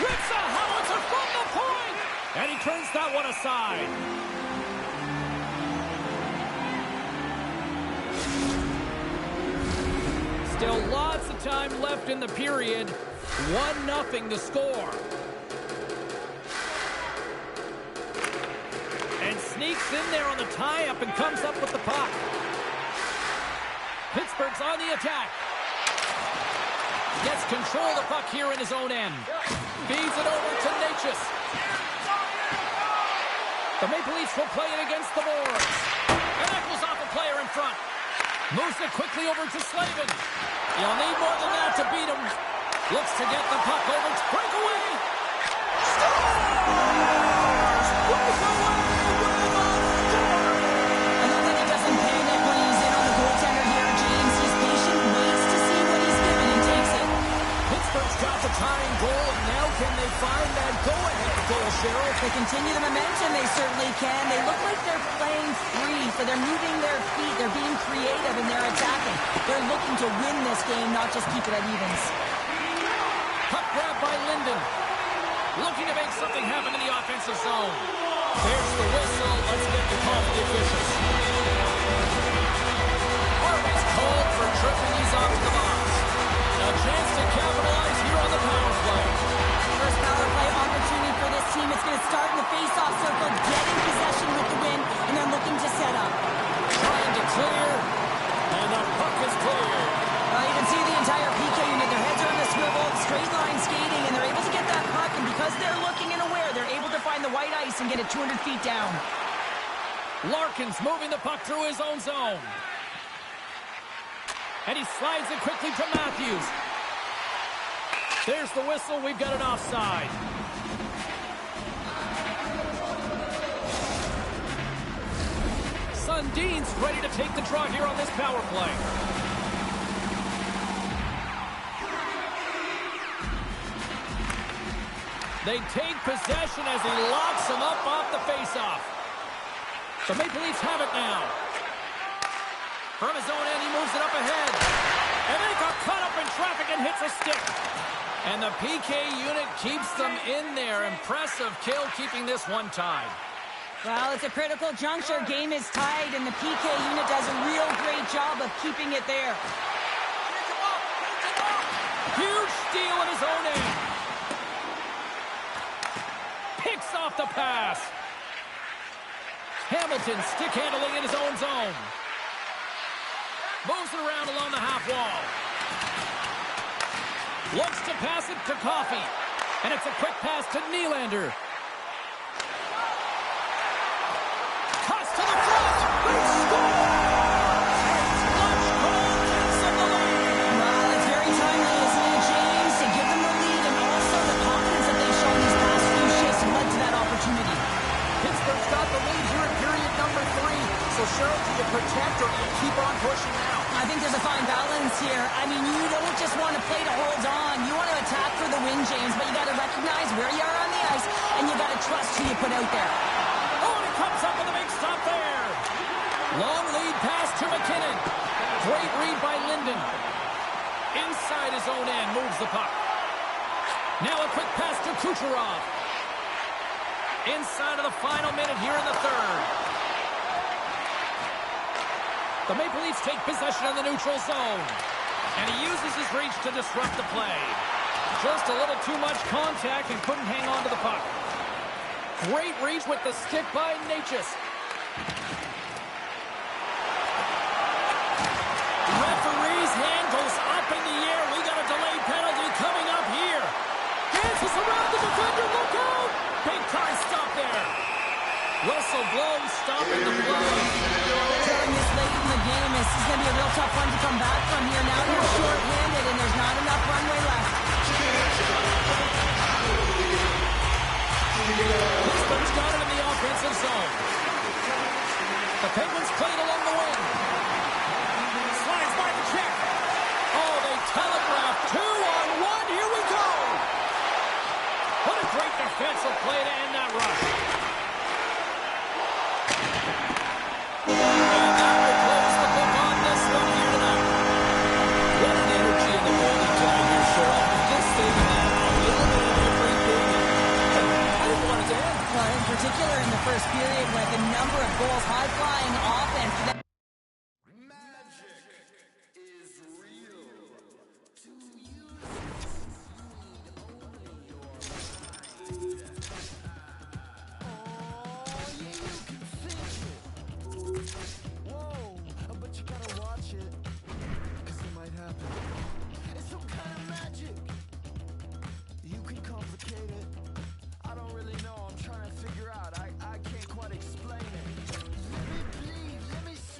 Rips a howitzer from the point. And he turns that one aside. Still lots of time left in the period. 1-0 the score. And sneaks in there on the tie-up and comes up with the puck. Pittsburgh's on the attack. Gets control of the puck here in his own end. Feeds it over to Necas. The Maple Leafs will play it against the boards. And that goes off a player in front. Moves it quickly over to Slavin. You'll need more than that to beat him. Looks to get the puck over. Breakaway. Scores! Breakaway with a score! I love that he doesn't panic when he's in on the goaltender here, James. He's patient, waits to see what he's given, and takes it. Pittsburgh's got the tying goal, and now can Cheryl. If they continue the momentum, they certainly can. They look like they're playing free, so they're moving their feet. They're being creative, and they're attacking. They're looking to win this game, not just keep it at evens. Puck grab by Linden. Looking to make something happen in the offensive zone. There's the whistle. Let's get the call for the officials. Harvey's called for tripping. He's off to the box. A chance to capitalize here on the power play. First power play opportunity for this team. It's going to start in the face-off circle, getting possession with the win, and they're looking to set up. Trying to clear, and the puck is cleared. Well, you can see the entire PK unit. Their heads are on the swivel, straight line skating, and they're able to get that puck, and because they're looking and aware, they're able to find the white ice and get it 200 feet down. Larkins moving the puck through his own zone. And he slides it quickly to Matthews. There's the whistle. We've got an offside. Sundin's ready to take the draw here on this power play. They take possession as he locks him up off the faceoff. The Maple Leafs have it now. From his own end, he moves it up ahead. And they got caught up in traffic and hits a stick. And the PK unit keeps them in there. Impressive kill, keeping this one tied. Well, it's a critical juncture. Game is tied, and the PK unit does a real great job of keeping it there. Huge steal in his own end. Picks off the pass. Hamilton stick handling in his own zone. Moves it around along the half wall. Looks to pass it to Coffey. And it's a quick pass to Nylander. Cuts to the front. They score! Clutch goal takes them the lead. Well, it's very timely, isn't it, James? To give them the lead and also the confidence that they've shown these past few shifts led to that opportunity. Pittsburgh's got the lead here in period number 3. So, Cheryl, do you protect or do you keep on pushing now? I think there's a fine balance here. I mean, you don't just want to play to hold on. You want to attack for the win, James, but you got to recognize where you are on the ice, and you got to trust who you put out there. Oh, and he comes up with a big stop there. Long lead pass to McKinnon. Great read by Linden. Inside his own end, moves the puck. Now a quick pass to Kucherov. Inside of the final minute here in the third. The Maple Leafs take possession in the neutral zone. And he uses his reach to disrupt the play. Just a little too much contact and couldn't hang on to the puck. Great reach with the stick by Necas. Referee's hand goes up in the air. We got a delayed penalty coming up here. Dances around the defender. Look out! Big time stop there. Whistle blows, stopping the play. During this late in the game, this is going to be a real tough one to come back from here. Now you're short-handed, and there's not enough runway left. Pittsburgh's got it in the offensive zone. The Penguins play it along the wing. Slides by the check. Oh, they telegraph 2-on-1. Here we go. What a great defensive play to end that rush. And that will close the book on this one here tonight. What an energy in the building tonight here, Cheryl. Just saving that out. Eliminated everything. I didn't want it to end. Well, in particular in the first period, with a number of goals, high-flying offense. Magic is real. To use only your mind. Oh, yeah, you can fix it. Whoa, but you gotta watch it, 'cause it might happen. It's some kind of magic. You can complicate it. I don't really know. I'm trying to figure out. I can't quite explain it. Let me bleed. Let me see.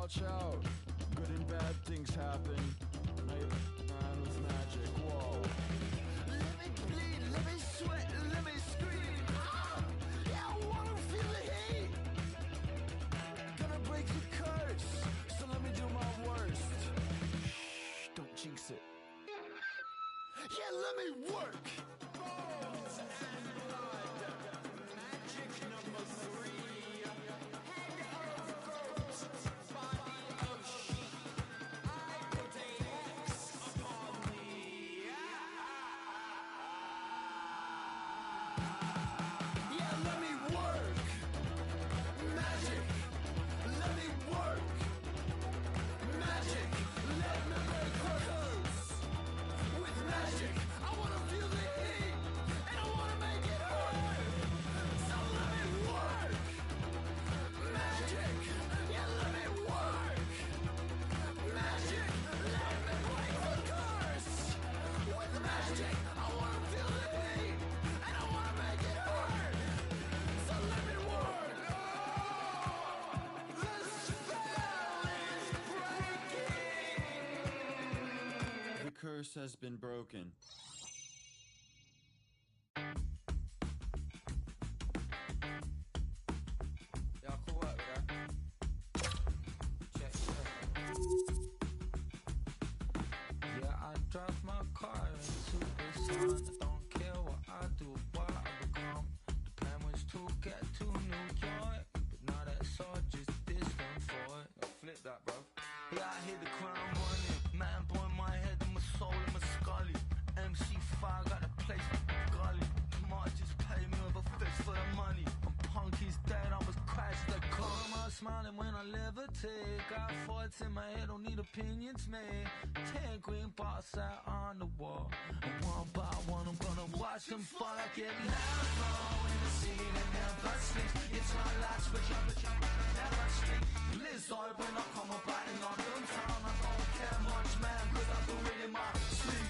watch out. Good and bad things happen. Man with magic, whoa. Let me bleed, let me sweat, let me scream. Ah! Yeah, I wanna feel the heat. Gonna break the curse, so let me do my worst. Shh, don't jinx it. Yeah, let me work. Magic number 3. Head of goat, body of sheep. I put a X upon thee. Yeah, let me work. Magic, let me work. Magic, let me break the curse. With magic, I wanna feel the heat, and I wanna make it hurt. So let me work. Magic, yeah, let me work. Magic, let me break the curse. With magic, I wanna feel the heat, and I wanna make it hurt. So let me work. Oh, the spell is breaking. The curse has been broken. Yeah, cool work with that. Check. Yeah, I drive my car into the sun. I don't care what I do, what I become. The plan was to get to New York, but now that's all just distant for it. Yo, flip that, bro. Yeah, I hear the crown running. Man, boy, my head and my soul and my scully. MC5 got the place gully. Might just pay me with a fist for the money. I'm punk, he's dead, I was crashed the car. I'm smiling when I levitate. Got thoughts in my head, don't need opinions, man. 10 green bars out on the wall. And one by one, I'm gonna watch them fall. I get loud in the scene and never sleep. It's my last, but never sleep. Blizzard when I come up out in London town. I don't care much, man, cause I do it in my sleep.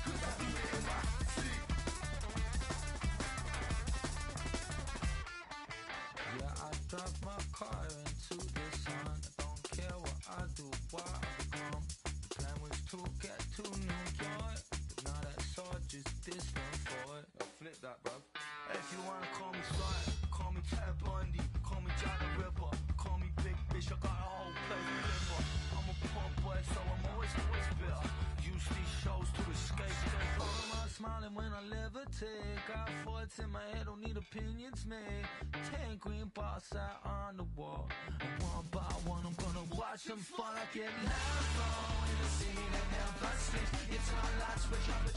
Cause I do it in my sleep. Yeah, I drive my car into the sun. I don't care what I do, what I become. The plan was to get to New York, but now that's all just distant for it. Yo, flip that, bro. If you wanna call me Sly, call me Ted Bundy, call me Jack the Ripper, call me Big Fish, I got a whole place to live for. I'm a poor boy, so I'm always bitter. Use these shows to escape. I'm smiling when I levitate. Got thoughts in my head, don't need opinions, man. 10 green bars out on the wall. And one by one, I'm gonna watch them fall. I get loud in the scene and never sleep. It's my last, but never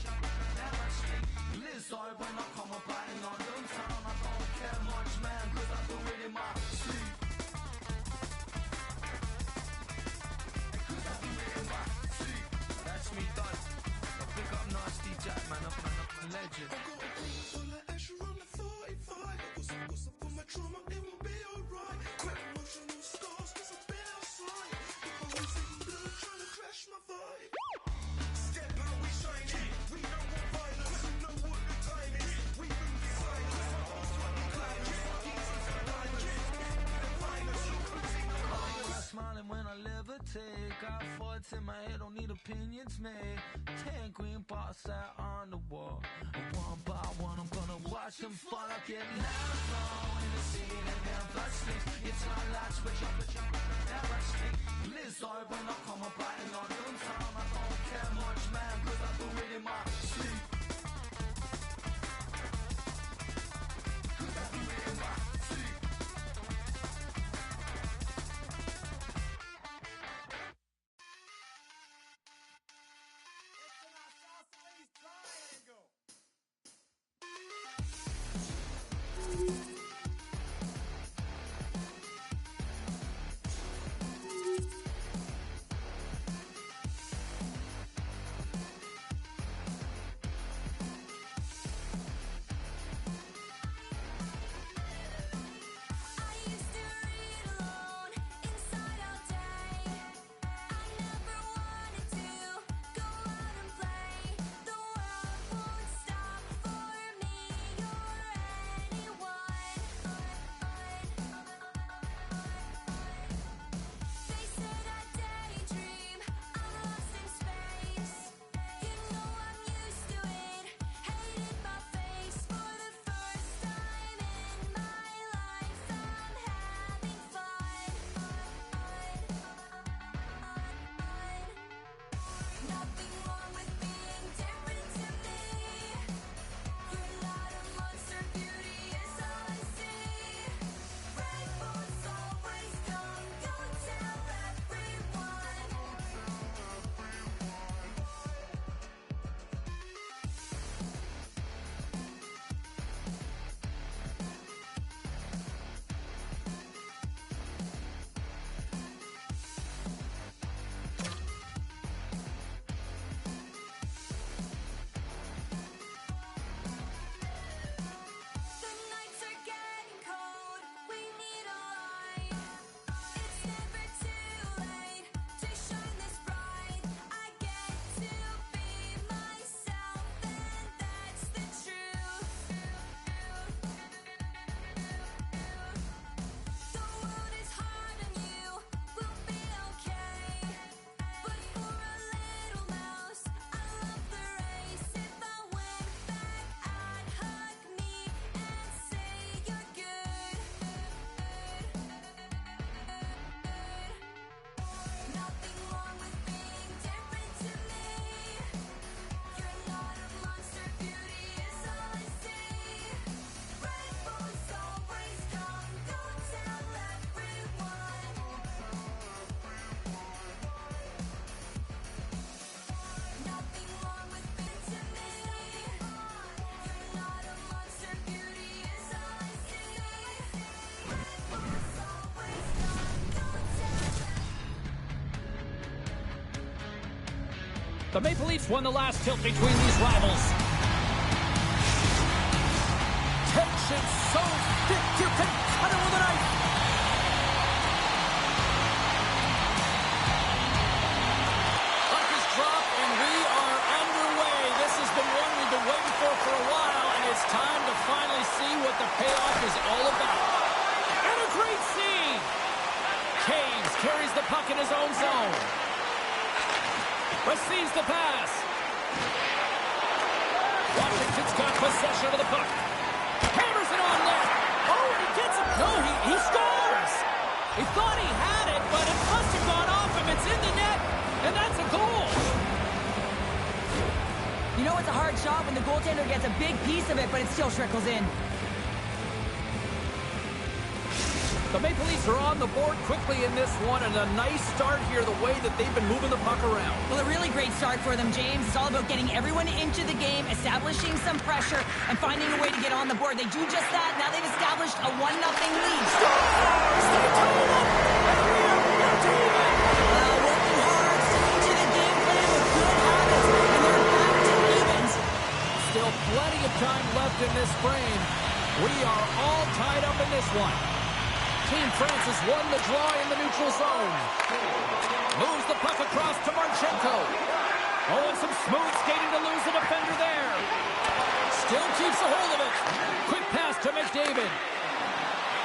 sleep. Blizzard when I come up out in London town. I don't care much, man, cause I do it in my sleep. Cause I do it in my sleep. That's me done. I pick up Nasty Jack, man, I'm a legend. I got a green full of ash around the 45. What's up with my trauma? It will be alright. Quite emotional scars, cause I've been outside. The police in blue trying to crash my vibe. Step out, we shine it. We don't want violence. We know what the time is. We move in silence. My boss want me climb it. Jesus and diamonds. The finest, you cruising the finest. Smiling when I levitate. Got thoughts in my head, don't need opinions, man. 10 green bars out on the wall. And one by one, I'm gonna watch them fall. I get loud in the scene and never sleep. It's my last, but never sleep. Blizzard when I come up out in London town. I don't care much, man, cause I do it in my sleep. Cause I do it in my sleep. The Maple Leafs won the last tilt between these rivals. Tension so thick you can cut it with a knife. Puck is dropped and we are underway. This has been one we've been waiting for a while, and it's time to finally see what the payoff is all about. And a great scene. Caves carries the puck in his own zone. Receives the pass. Washington's got possession of the puck. Hammers it on net. Oh, he gets it. No, he scores. He thought he had it, but it must have gone off him. It's in the net, and that's a goal. You know it's a hard shot when the goaltender gets a big piece of it, but it still trickles in. The Maple Leafs are on the board quickly in this one, and a nice start here, the way that they've been moving the puck around. Well, a really great start for them, James. It's all about getting everyone into the game, establishing some pressure, and finding a way to get on the board. They do just that. Now they've established a 1-0 lead. Stars! They tie it up! And we are McDavid! Working hard, sticking to the game plan with good habits, and they're back to evens. Still plenty of time left in this frame. We are all tied up in this one. Team France has won the draw in the neutral zone. Moves the puck across to Marchenko. Oh, and some smooth skating to lose the defender there. Still keeps a hold of it. Quick pass to McDavid.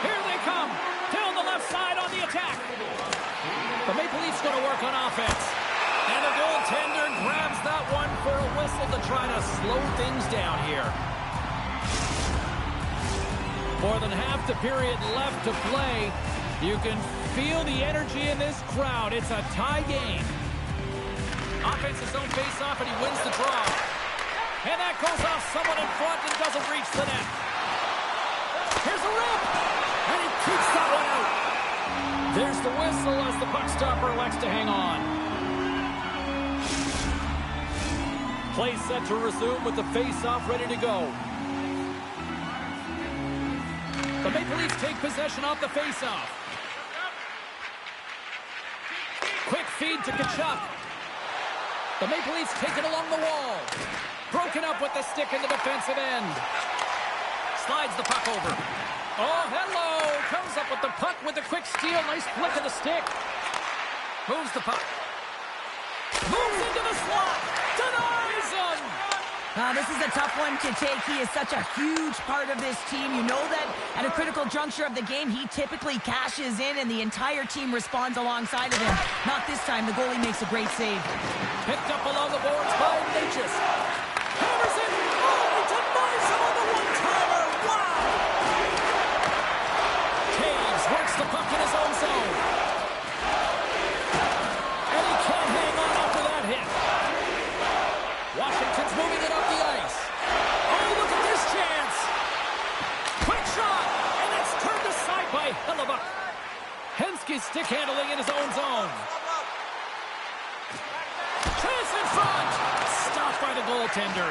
Here they come. Down the left side on the attack. The Maple Leafs going to work on offense. And the goaltender grabs that one for a whistle to try to slow things down here. More than half the period left to play. You can feel the energy in this crowd. It's a tie game. Offensive zone face-off, and he wins the draw. And that goes off someone in front and doesn't reach the net. Here's a rip, and he keeps that one out. There's the whistle as the puck stopper elects to hang on. Play set to resume with the face-off ready to go. The Maple Leafs take possession off the faceoff. Quick feed to Tkachuk. The Maple Leafs take it along the wall. Broken up with the stick in the defensive end. Slides the puck over. Oh, hello. Comes up with the puck with a quick steal. Nice flick of the stick. Moves the puck. Moves into the slot. Denies him. This is a tough one to take. He is such a huge part of this team. You know that at a critical juncture of the game, he typically cashes in and the entire team responds alongside of him. Not this time. The goalie makes a great save. Picked up along the boards by Natchez. Hammers it. Oh, he denies him on the one-timer. Wow. Taves works the puck in his own zone. And he can't hang on after that hit. Washington's moving it up the ice. Oh, look at this chance. Quick shot. And it's turned aside by Hellebuyck. Henske's stick handling in his own zone. Chance in front. Stopped by the goaltender.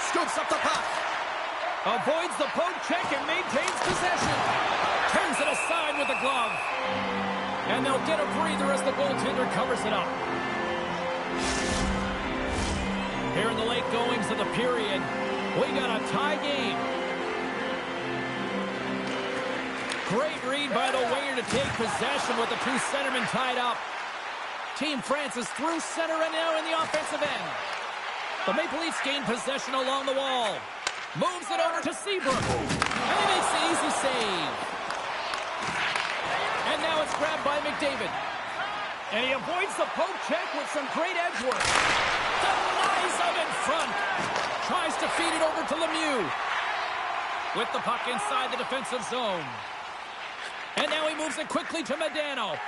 Scoops up the puck. Avoids the poke check and maintains possession. Turns it aside with the glove. And they'll get a breather as the goaltender covers it up. Here in the late goings of the period, we got a tie game. Great read by the winger to take possession with the two centermen tied up. Team France is through center and now in the offensive end. The Maple Leafs gain possession along the wall. Moves it over to Seabrook. And he makes the easy save. And now it's grabbed by McDavid. And he avoids the poke check with some great edge work. Denies him in front. Tries to feed it over to Lemieux. With the puck inside the defensive zone. And now he moves it quickly to Modano.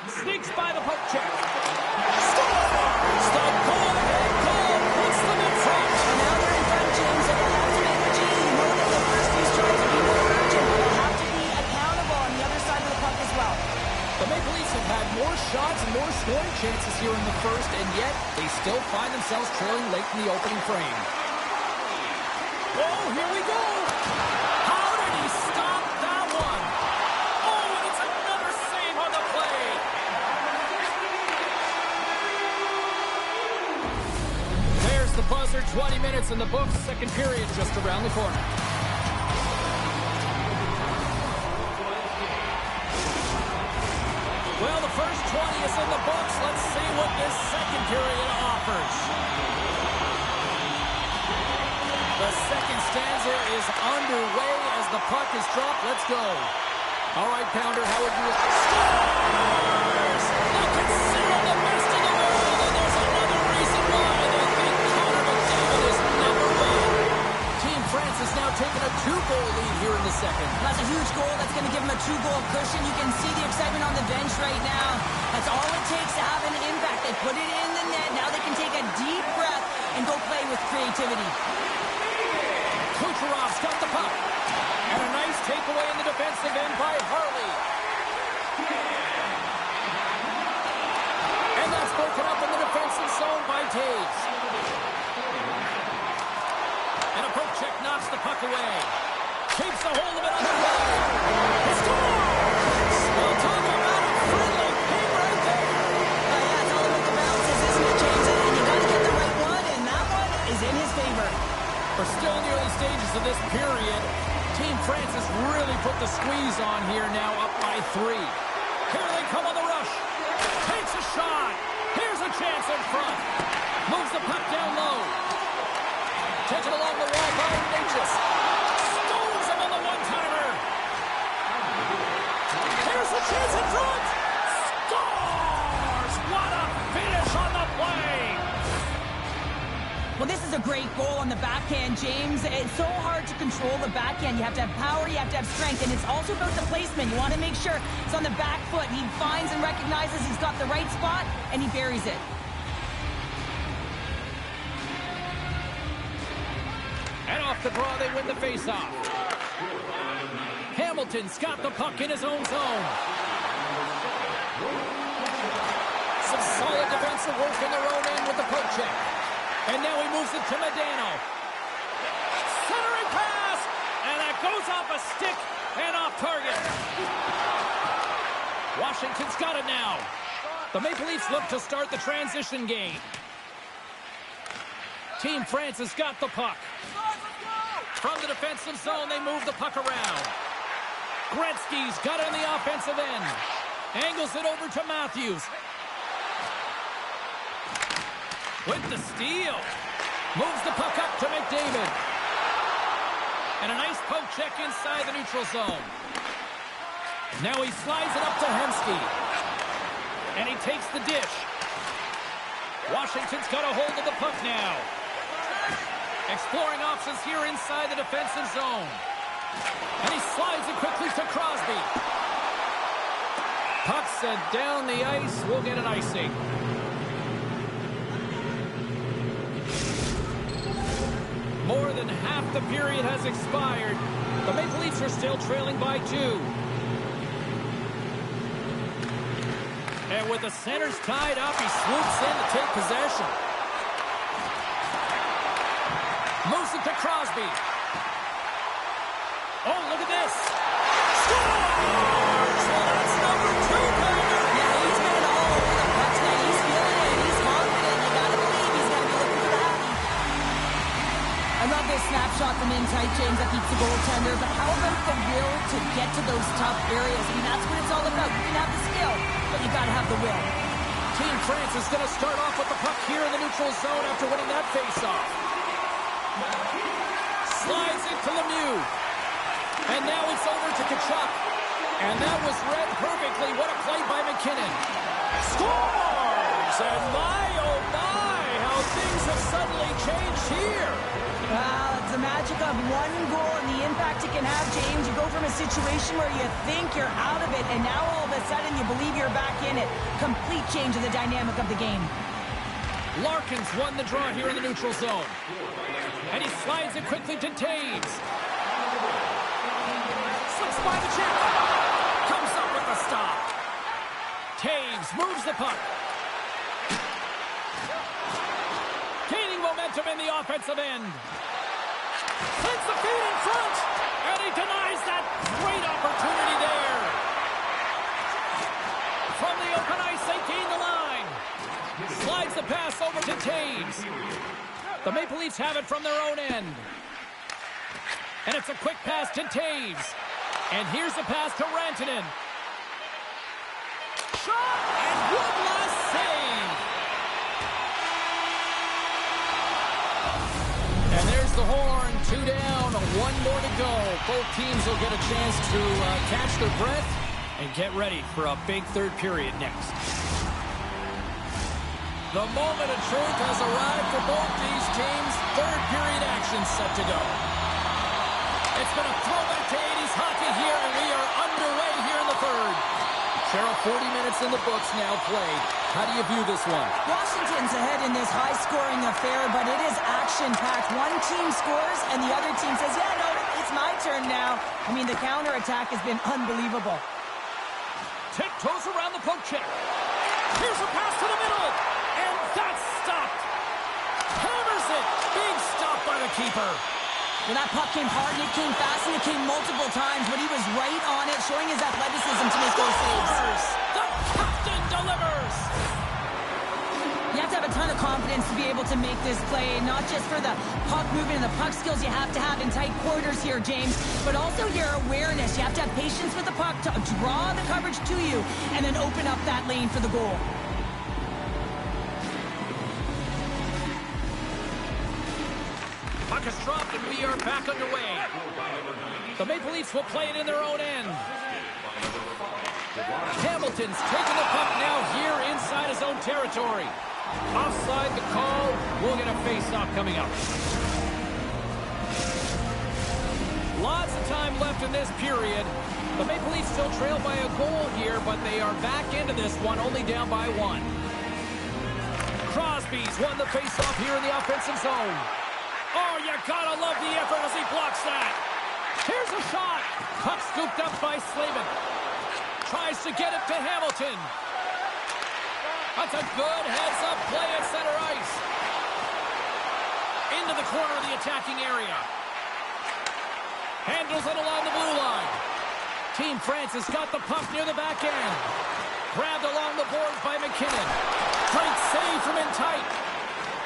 Sneaks by the poke check. Scores! The go-ahead goal puts them in front. And now they're in front, James. They have some energy. You know that the first piece tries to be more urgent, but they'll have to be accountable on the other side of the puck as well. The Maple Leafs have had more shots and more scoring chances here in the first, and yet they still find themselves trailing late in the opening frame. Oh, here we go! How did he stop that one? Oh, and it's another save on the play! buzzer, 20 minutes in the books. Second period just around the corner. Well, the first 20 is in the books. Let's see what this second period offers. The second stanza is underway as the puck is dropped. Let's go. All right, Pounder, how would you... Scores! They consider the best in the world, and there's another reason why they think Connor McDavid is number one. Team France has now taken a 2-goal lead here in the second. That's a huge goal. That's going to give them a 2-goal cushion. You can see the excitement on the bench right now. That's all it takes to have an impact. They put it in the net. Now they can take a deep breath and go play with creativity. Kucherov's got the puck. And a nice takeaway in the defensive end by Harley. And that's broken up in the defensive zone by Taves. And a poke check knocks the puck away. Keeps a hold of it on the right. He scores! Well, talk about a friendly game right there. Yeah, it's all about the bounces, isn't it, James? And you got to get the right one, and that one is in his favor. We're still in the early stages of this period. Team France has really put the squeeze on here now, up by 3. Here they come on the rush. Takes a shot. Here's a chance in front. Moves the puck down low. Taken along the wall by Ignatius. Stones him on the one-timer. Here's a chance in front. Scores! What a finish on the play. Well, this is a great goal on the backhand, James. It's so hard to control the backhand. You have to have power, you have to have strength, and it's also about the placement. You want to make sure it's on the back foot. He finds and recognizes he's got the right spot, and he buries it. And off the draw, they win the faceoff. Hamilton's got the puck in his own zone. Some solid defensive work in their own end with the poke check. And now he moves it to Medano. Centering pass! And that goes off a stick and off target. Washington's got it now. The Maple Leafs look to start the transition game. Team France has got the puck. From the defensive zone, they move the puck around. Gretzky's got it on the offensive end. Angles it over to Matthews. With the steal. Moves the puck up to McDavid. And a nice poke check inside the neutral zone. Now he slides it up to Hemsky. And he takes the dish. Washington's got a hold of the puck now. Exploring options here inside the defensive zone. And he slides it quickly to Crosby. Puck sent down the ice. We'll get an icing. More than half the period has expired. The Maple Leafs are still trailing by 2. And with the centers tied up, he swoops in to take possession. Moves it to Crosby. Oh, look at this. Scores! Well, that's number 2, Pounder. Yeah, he's been all over the puck tonight. He's feeling it. He's confident. You got to believe he's going to be looking for the happy. I love this snapshot from in tight, James. That keeps the goaltender. But how about the will to get to those tough areas? I mean, that's what it's all about. You can have the skill, but you got to have the will. Team France is going to start off with the puck here in the neutral zone after winning that faceoff. Slides it to Lemieux. And now it's over to Tkachuk. And that was read perfectly. What a play by McKinnon. Scores! And my, oh my, how things have suddenly changed here. Well, it's the magic of one goal and the impact it can have, James. You go from a situation where you think you're out of it, and now all of a sudden you believe you're back in it. Complete change of the dynamic of the game. Larkin's won the draw here in the neutral zone. And he slides it quickly to Taves. Slips by the chip. Comes up with the stop. Taves moves the puck. Gaining momentum in the offensive end. Sends the feed in front. And he denies that great opportunity there. From the open ice, they gain the line. Slides the pass over to Taves. The Maple Leafs have it from their own end. And it's a quick pass to Taves. And here's the pass to Rantanen. Shot! And one last save! And there's the horn. 2 down, 1 more to go. Both teams will get a chance to catch their breath and get ready for a big third period next. The moment of truth has arrived for both these teams. Third period action set to go. It's been a throwback to 80s hockey here, and we are underway here in the third. Cheryl, 40 minutes in the books now played. How do you view this one? Washington's ahead in this high-scoring affair, but it is action-packed. One team scores, and the other team says, yeah, no, it's my turn now. I mean, the counterattack has been unbelievable. Tiptoes around the poke check. Here's a pass to the middle, and that's stopped. Hammers it. Being stopped by the keeper. Well, that puck came hard, and it came fast, and it came multiple times, but he was right on it, showing his athleticism to make those saves. The captain delivers. You have to have a ton of confidence to be able to make this play, not just for the puck movement and the puck skills you have to have in tight quarters here, James, but also your awareness. You have to have patience with the puck to draw the coverage to you and then open up that lane for the goal. Puck is dropped, and we are back underway. The Maple Leafs will play it in their own end. Hamilton's taking the puck now here inside his own territory. Offside the call. We'll get a face-off coming up. Lots of time left in this period. The Maple Leafs still trail by a goal here, but they are back into this one, only down by 1. Crosby's won the face-off here in the offensive zone. Oh, you gotta love the effort as he blocks that. Here's a shot. Puck scooped up by Slavin. Tries to get it to Hamilton. That's a good heads-up play at center ice. Into the corner of the attacking area. Handles it along the blue line. Team France has got the puck near the back end. Grabbed along the boards by McKinnon. Great save from in tight.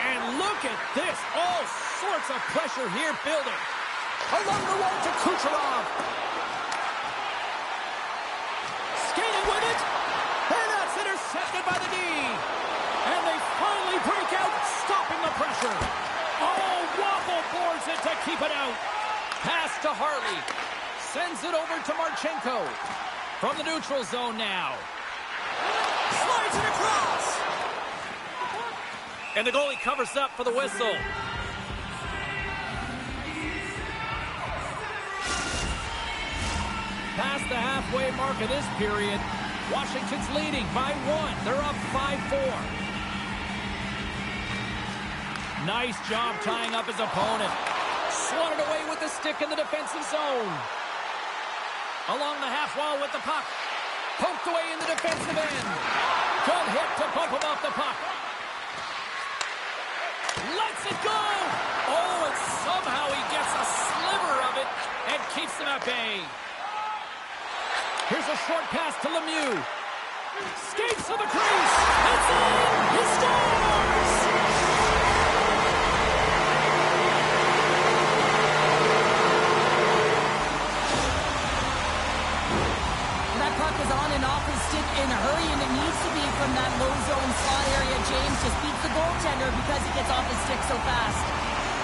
And look at this. All sorts of pressure here building. Along the wall to Kucherov. Skating with it. And that's intercepted by the D. And they finally break out, stopping the pressure. Oh, Waffle boards it to keep it out. Pass to Harley. Sends it over to Marchenko. From the neutral zone now. Slides it across. And the goalie covers up for the whistle. Past the halfway mark of this period, Washington's leading by 1. They're up 5-4. Nice job tying up his opponent. Swatted away with the stick in the defensive zone. Along the half wall with the puck. Poked away in the defensive end. Good hit to pump him off the puck. Lets it go! Oh, and somehow he gets a sliver of it and keeps them at bay. Here's a short pass to Lemieux. Skates to the crease. It's in! He scores! That puck is on and off his stick in a hurry, and it needs to be from that low zone slot area. James just beats the goaltender because he gets off his stick so fast.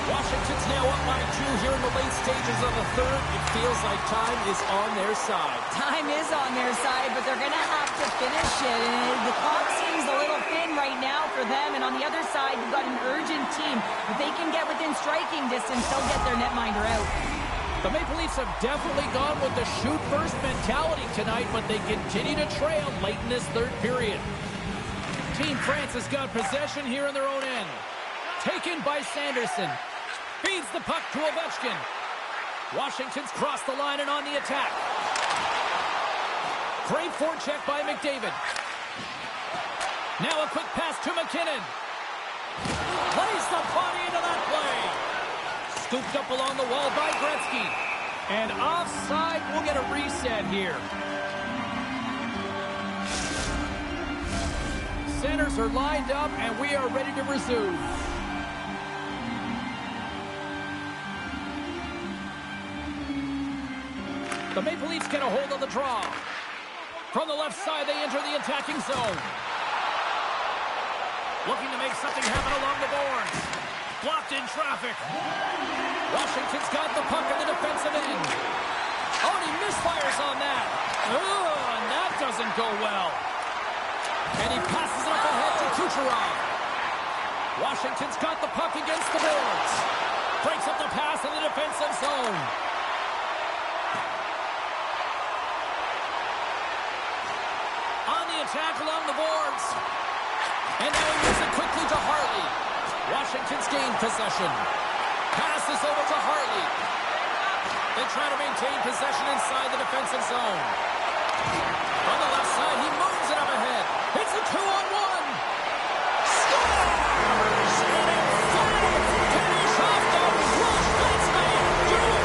Washington's now up by 2 here in the late stages of the third. It feels like time is on their side. Time is on their side, but they're going to have to finish it. And the clock seems a little thin right now for them. And on the other side, you've got an urgent team. If they can get within striking distance, they'll get their netminder out. The Maple Leafs have definitely gone with the shoot-first mentality tonight, but they continue to trail late in this third period. Team France has got possession here in their own end. Taken by Sanderson. Feeds the puck to Ovechkin. Washington's crossed the line and on the attack. Great forecheck by McDavid. Now a quick pass to McKinnon. Plays the body into that play. Scooped up along the wall by Gretzky. And offside, we'll get a reset here. Centers are lined up, and we are ready to resume. The Maple Leafs get a hold of the draw. From the left side, they enter the attacking zone. Looking to make something happen along the boards. Blocked in traffic. Washington's got the puck in the defensive end. Oh, and he misfires on that. Oh, and that doesn't go well. And he passes it up ahead to Kucherov. Washington's got the puck against the boards. Breaks up the pass in the defensive zone. On the attack along the boards. And now he moves it quickly to Harley. Washington's gained possession. Passes over to Harley. They try to maintain possession inside the defensive zone. On the left side, he moves it up ahead. It's a 2-on-1. Scores! And emphatic finish off the rush. That's how you do it.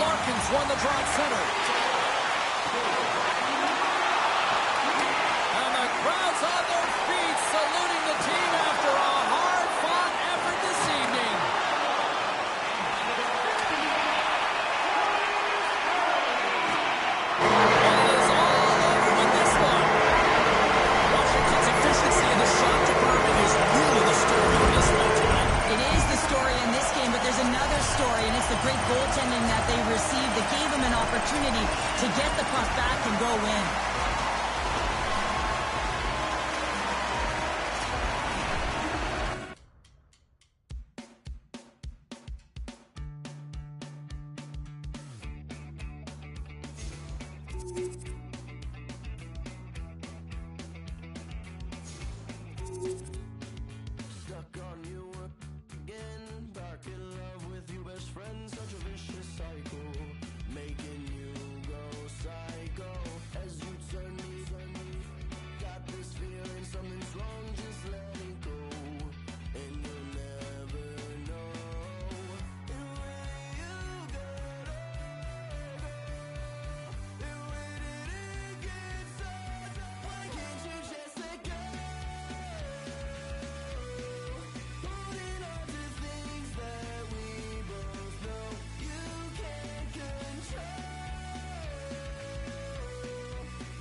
Larkins won the draw at center. And the crowd's on their feet saluting the team after a hard-fought effort this evening. And it is all over with this one. Washington's efficiency in the shot department is really the story of this one tonight. It is the story in this game, but there's another story, and it's the great goaltending that they received that gave them an opportunity to get the puck back and go in. Stuck on you again, back in love with you, best friend, such a vicious cycle, making you go psycho as you turn me. Got this feeling something's wrong, just let it go, and you'll never know. And when you get over, and when it gets hard, why can't you just let go? Holding on to things that we both know you can't control.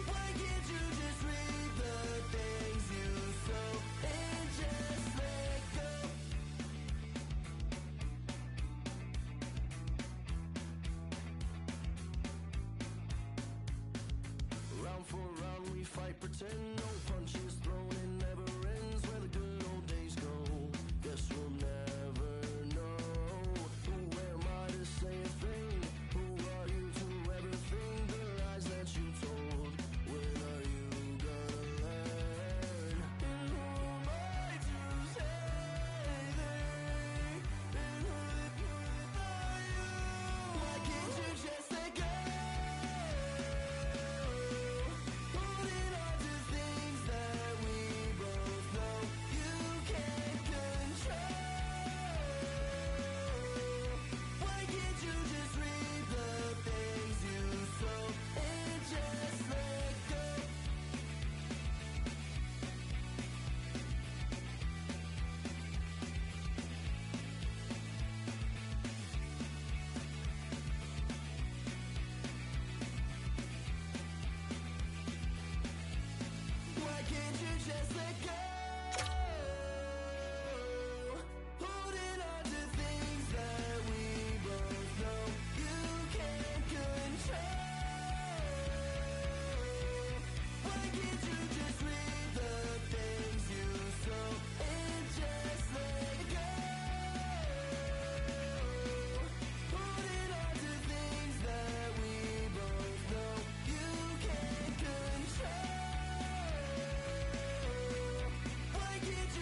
Why can't you just read the things you sow and just let go? Round for round we fight, pretend no punches thrown, it never ends. Where the good old days go, guess we'll never know. Who am I to say a thing? Who are you to ever think the lies that you told? When are you gonna learn? And who am I to say things? And who are you? Why can't you just let go? Holding on to things that we both know you can't control. Why can't you just read the things you sow and just let go? Why can't you just let go? Holding on to things that we both know you can't control. Why can't you just read the things you sow and just let go? Holding on to things that we both know you can't control. Why can't you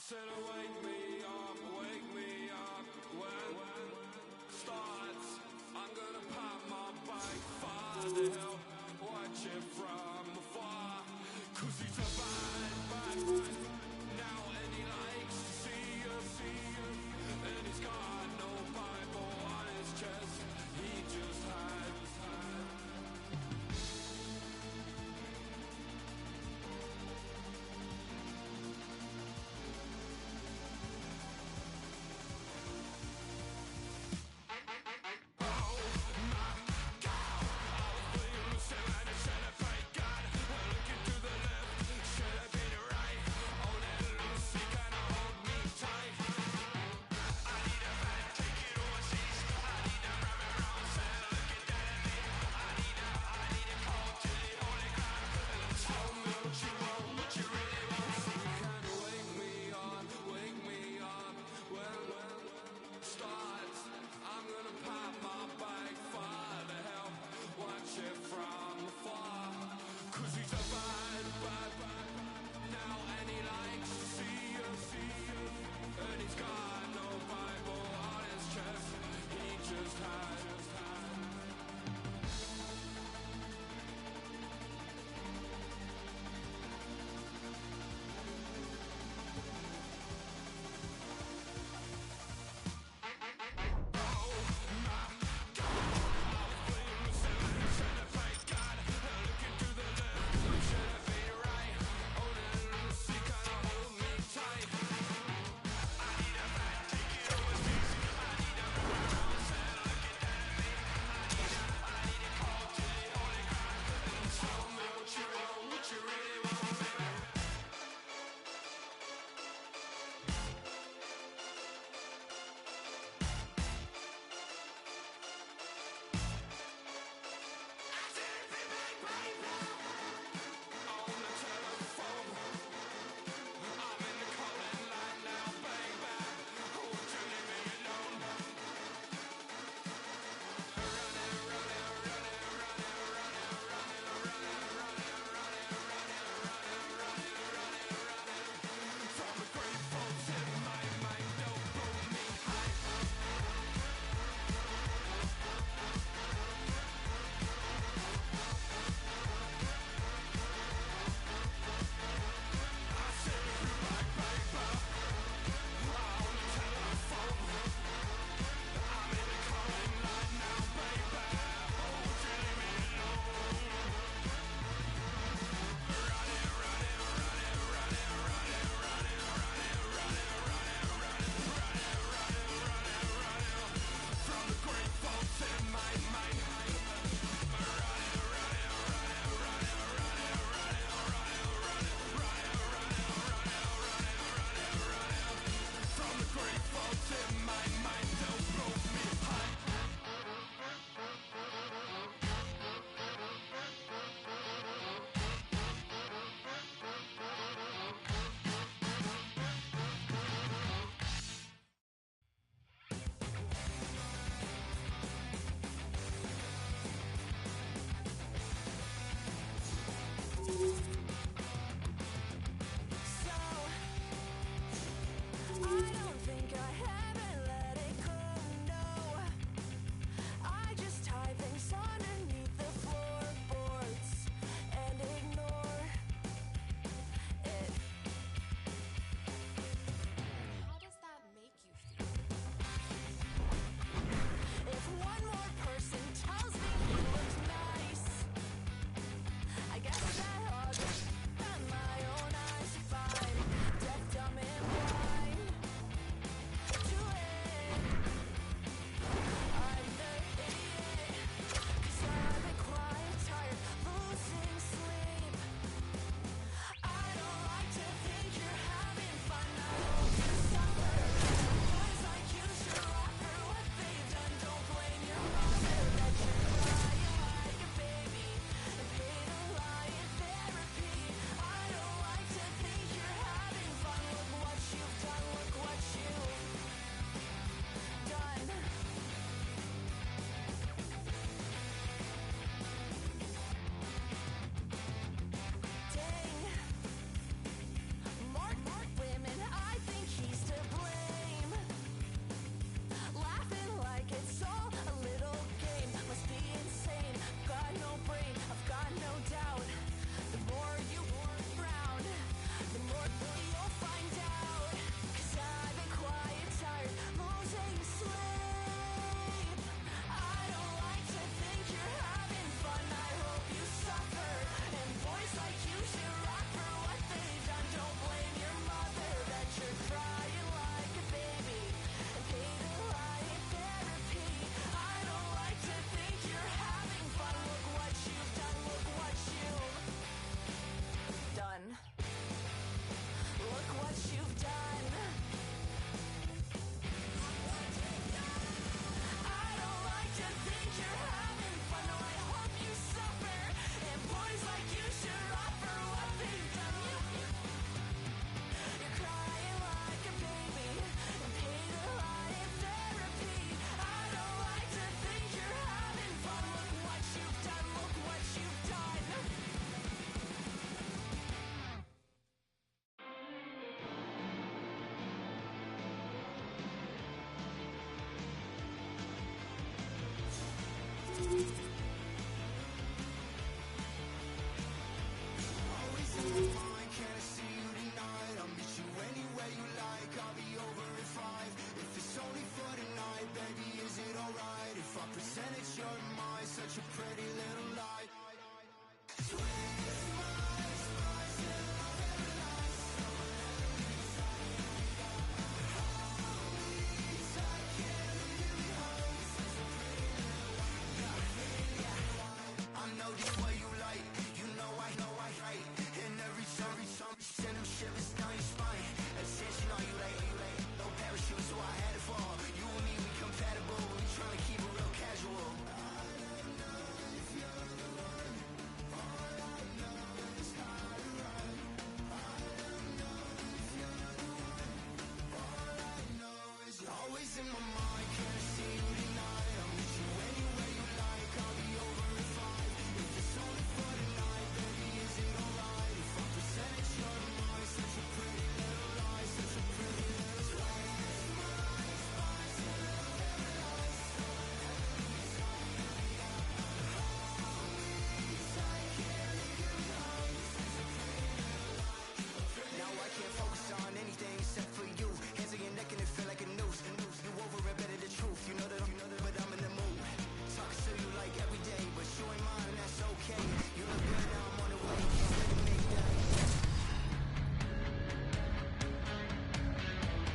said, wake me up when starts. I'm gonna pop my bike, far the hill, watch it from afar. 'Cause he's a bad now, and he likes to see you, and he's got no Bible on his chest. He just had.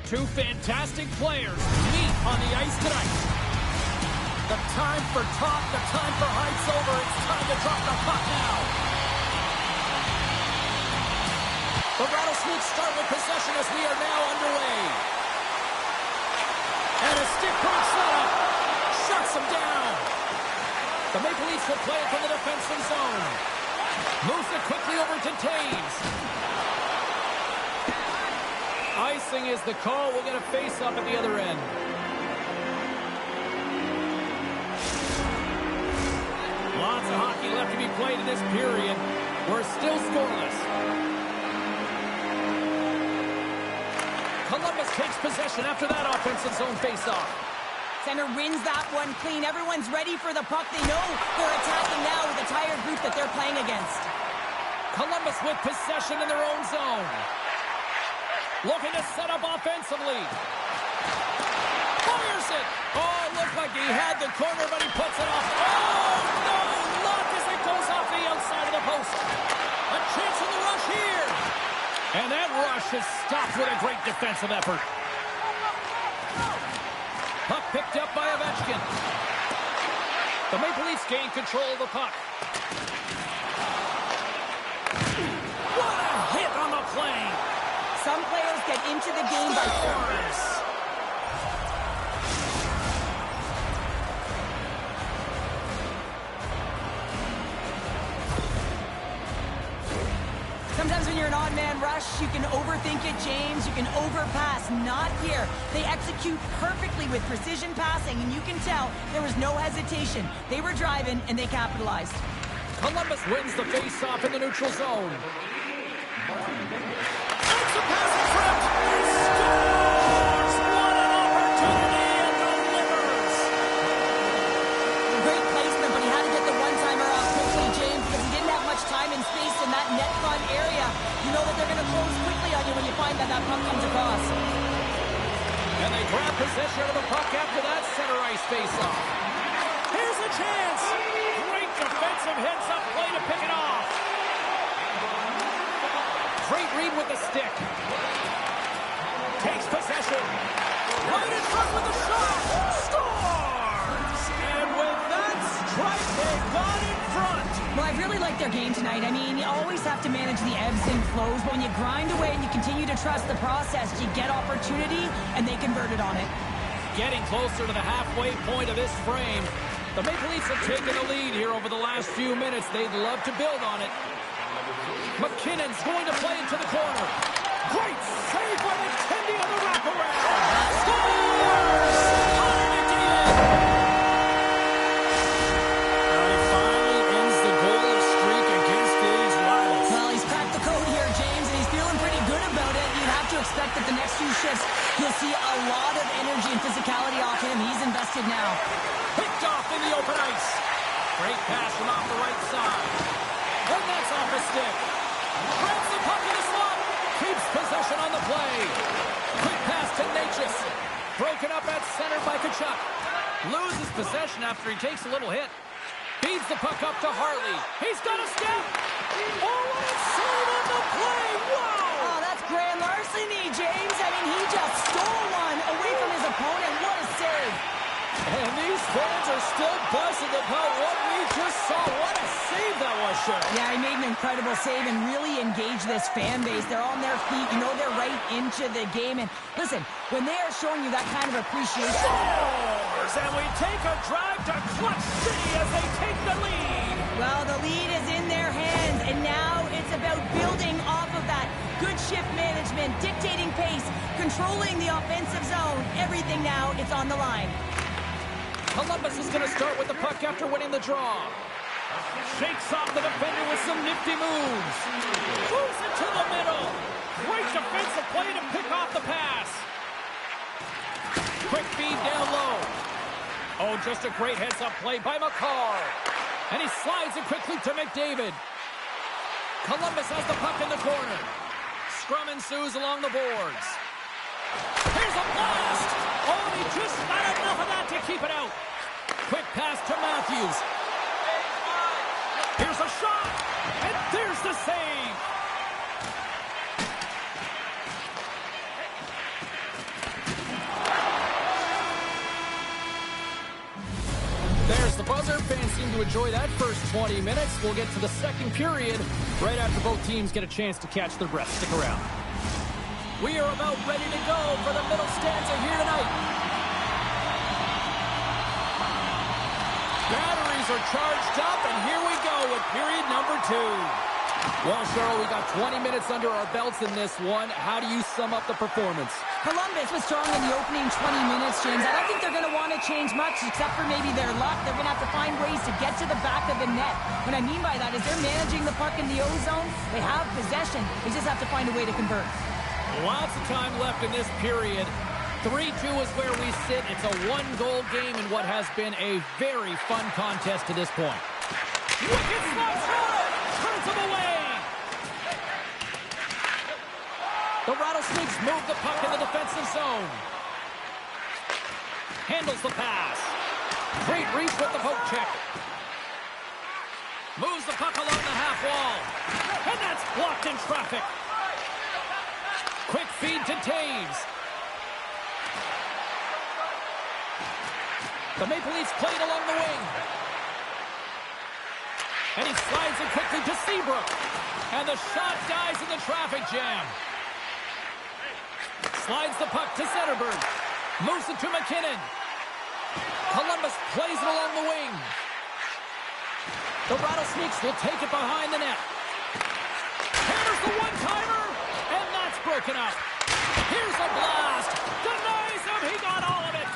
Two fantastic players meet on the ice tonight. The time for talk, the time for hype's over. It's time to drop the puck now. The Rattlesnakes start with possession as we are now underway. And a stick break setup shuts them down. The Maple Leafs will play it from the defensive zone. Moves it quickly over to Taves. Icing is the call. We'll get a face-up at the other end. Lots of hockey left to be played in this period. We're still scoreless. Columbus takes possession after that offensive zone face-off. Center wins that one clean. Everyone's ready for the puck. They know they're attacking now with the tired group that they're playing against. Columbus with possession in their own zone. Looking to set up offensively. Fires it. Oh, it looked like he had the corner, but he puts it off. Oh, no! Luck as it goes off the outside of the post. A chance in the rush here. And that rush is stopped with a great defensive effort. Puck picked up by Ovechkin. The Maple Leafs gain control of the puck. What a hit on the play! Some players get into the game by force. Sometimes when you're an odd-man rush, you can overthink it, James. You can overpass. Not here. They execute perfectly with precision passing, and you can tell there was no hesitation. They were driving, and they capitalized. Columbus wins the face-off in the neutral zone. Takes a pass in front. Scores! What an opportunity and delivers! Great placement, but he had to get the one-timer off quickly, James, because he didn't have much time and space in that net front area. You know that they're going to close quickly on you when you find that puck comes across. And they grab possession of the puck after that center ice face-off. Here's a chance! Great defensive heads-up play to pick it off. Great read with the stick. Takes possession. Right in front with the shot. Scores! And with that strike, they got in front. Well, I really like their game tonight. I mean, you always have to manage the ebbs and flows, but when you grind away and you continue to trust the process, you get opportunity, and they converted on it. Getting closer to the halfway point of this frame. The Maple Leafs have taken the lead here over the last few minutes. They'd love to build on it. McKinnon's going to play into the corner. Great save by McKenzie on the wraparound. Scores! Connor McDavid! He finally ends the goal streak against these Rivals. Well, he's cracked the code here, James, and he's feeling pretty good about it. You'd have to expect that the next few shifts, you'll see a lot of energy and physicality off him. He's invested now. Picked off in the open ice. Great pass from off the right side. And that's off the stick. Grabs the puck in the slot. Keeps possession on the play. Quick pass to Natchez. Broken up at center by Tkachuk. Loses possession after he takes a little hit. Feeds the puck up to Harley. He's got a step. Oh, what a save on the play. Wow. Oh, that's grand larceny, James. I mean, he just stole one away from his opponent. What a save. And these fans are still buzzing about what we just saw. What a save that was, Sheriff. Yeah, he made an incredible save and really engaged this fan base. They're on their feet. You know they're right into the game. And listen, when they are showing you that kind of appreciation. Scores! And we take a drive to Clutch City as they take the lead. Well, the lead is in their hands, and now it's about building off of that. Good shift management, dictating pace, controlling the offensive zone. Everything now, it's on the line. Columbus is going to start with the puck after winning the draw. Shakes off the defender with some nifty moves. Moves it to the middle. Great defensive play to pick off the pass. Quick feed down low. Oh, just a great heads-up play by McCarr. And he slides it quickly to McDavid. Columbus has the puck in the corner. Scrum ensues along the boards. Here's a blast! Oh, he just not enough of that to keep it out. Quick pass to Matthews. Here's a shot, and there's the save. to enjoy that first 20 minutes. We'll get to the second period right after both teams get a chance to catch their breath. Stick around. We are about ready to go for the middle stanza here tonight. Batteries are charged up, and here we go with period number 2. Well, Cheryl, we got 20 minutes under our belts in this one. How do you sum up the performance? Columbus was strong in the opening 20 minutes, James. I don't think they're going to want to change much except for maybe their luck. They're going to have to find ways to get to the back of the net. What I mean by that is they're managing the puck in the O-zone. They have possession. They just have to find a way to convert. Lots of time left in this period. 3-2 is where we sit. It's a one-goal game in what has been a very fun contest to this point. Wicked slap shot! Turns him away! The Rattlesnakes move the puck in the defensive zone. Handles the pass. Great reach with the poke check. Moves the puck along the half wall. And that's blocked in traffic. Quick feed to Taves. The Maple Leafs played along the wing. And he slides it quickly to Seabrook. And the shot dies in the traffic jam. Slides the puck to Zetterberg. Moves it to McKinnon. Columbus plays it along the wing. The Rattlesnakes will take it behind the net. Hammers the one-timer. And that's broken up. Here's a blast. Denies him. He got all of it.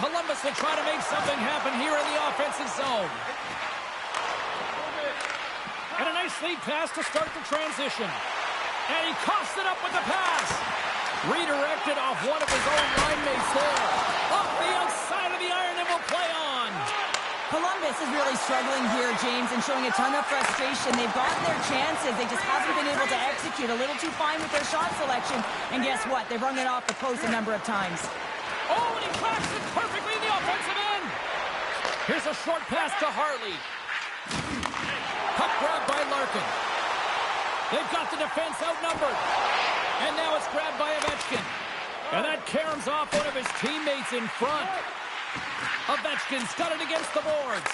Columbus will try to make something happen here in the offensive zone. And a nice lead pass to start the transition. And he coughs it up with the pass. Redirected off one of his own line mates there. Off the outside of the iron and will play on. Columbus is really struggling here, James, and showing a ton of frustration. They've gotten their chances. They just haven't been able to execute. A little too fine with their shot selection. And guess what? They've rung it off the post a number of times. Oh, and he cracks it perfectly in the offensive end. Here's a short pass to Harley. Puck grabbed by Larkin. They've got the defense outnumbered. And now it's grabbed by Ovechkin. And that caroms off one of his teammates in front. Ovechkin's got it against the boards.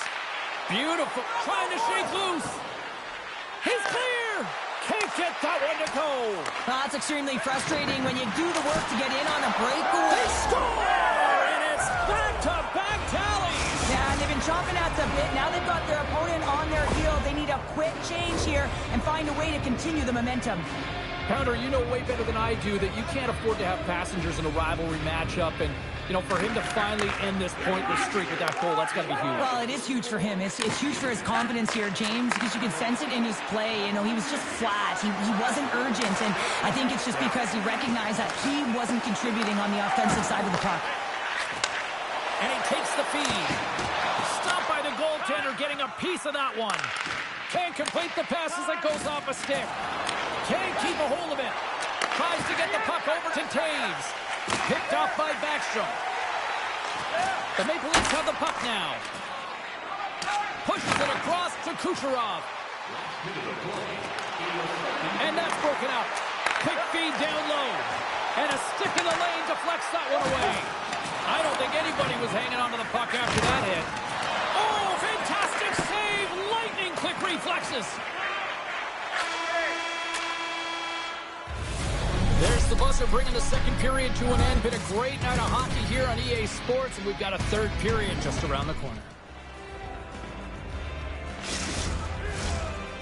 Beautiful. Trying to shake loose. He's clear. Can't get that one to go. That's extremely frustrating when you do the work to get in on a breakaway. They score! And it's back-to-back tallies. Yeah, and they've been chomping at the bit. Now they've got their opponent on their heel. They need a quick change here and find a way to continue the momentum. Pounder, you know way better than I do that you can't afford to have passengers in a rivalry matchup. And, you know, for him to finally end this pointless streak with that goal, that's got to be huge. Well, it is huge for him. It's huge for his confidence here, James, because you can sense it in his play. You know, he was just flat. He wasn't urgent. And I think it's just because he recognized that he wasn't contributing on the offensive side of the puck. And he takes the feed. Stopped by the goaltender, getting a piece of that one. Can't complete the pass as it goes off a stick. Can't keep a hold of it. Tries to get the puck over to Taves. Picked off by Backstrom. The Maple Leafs have the puck now. Pushes it across to Kucherov. And that's broken up. Quick feed down low. And a stick in the lane deflects that one away. I don't think anybody was hanging onto the puck after that hit. Oh, fantastic save! Lightning quick reflexes. There's the buzzer bringing the second period to an end. Been a great night of hockey here on EA Sports, and we've got a third period just around the corner.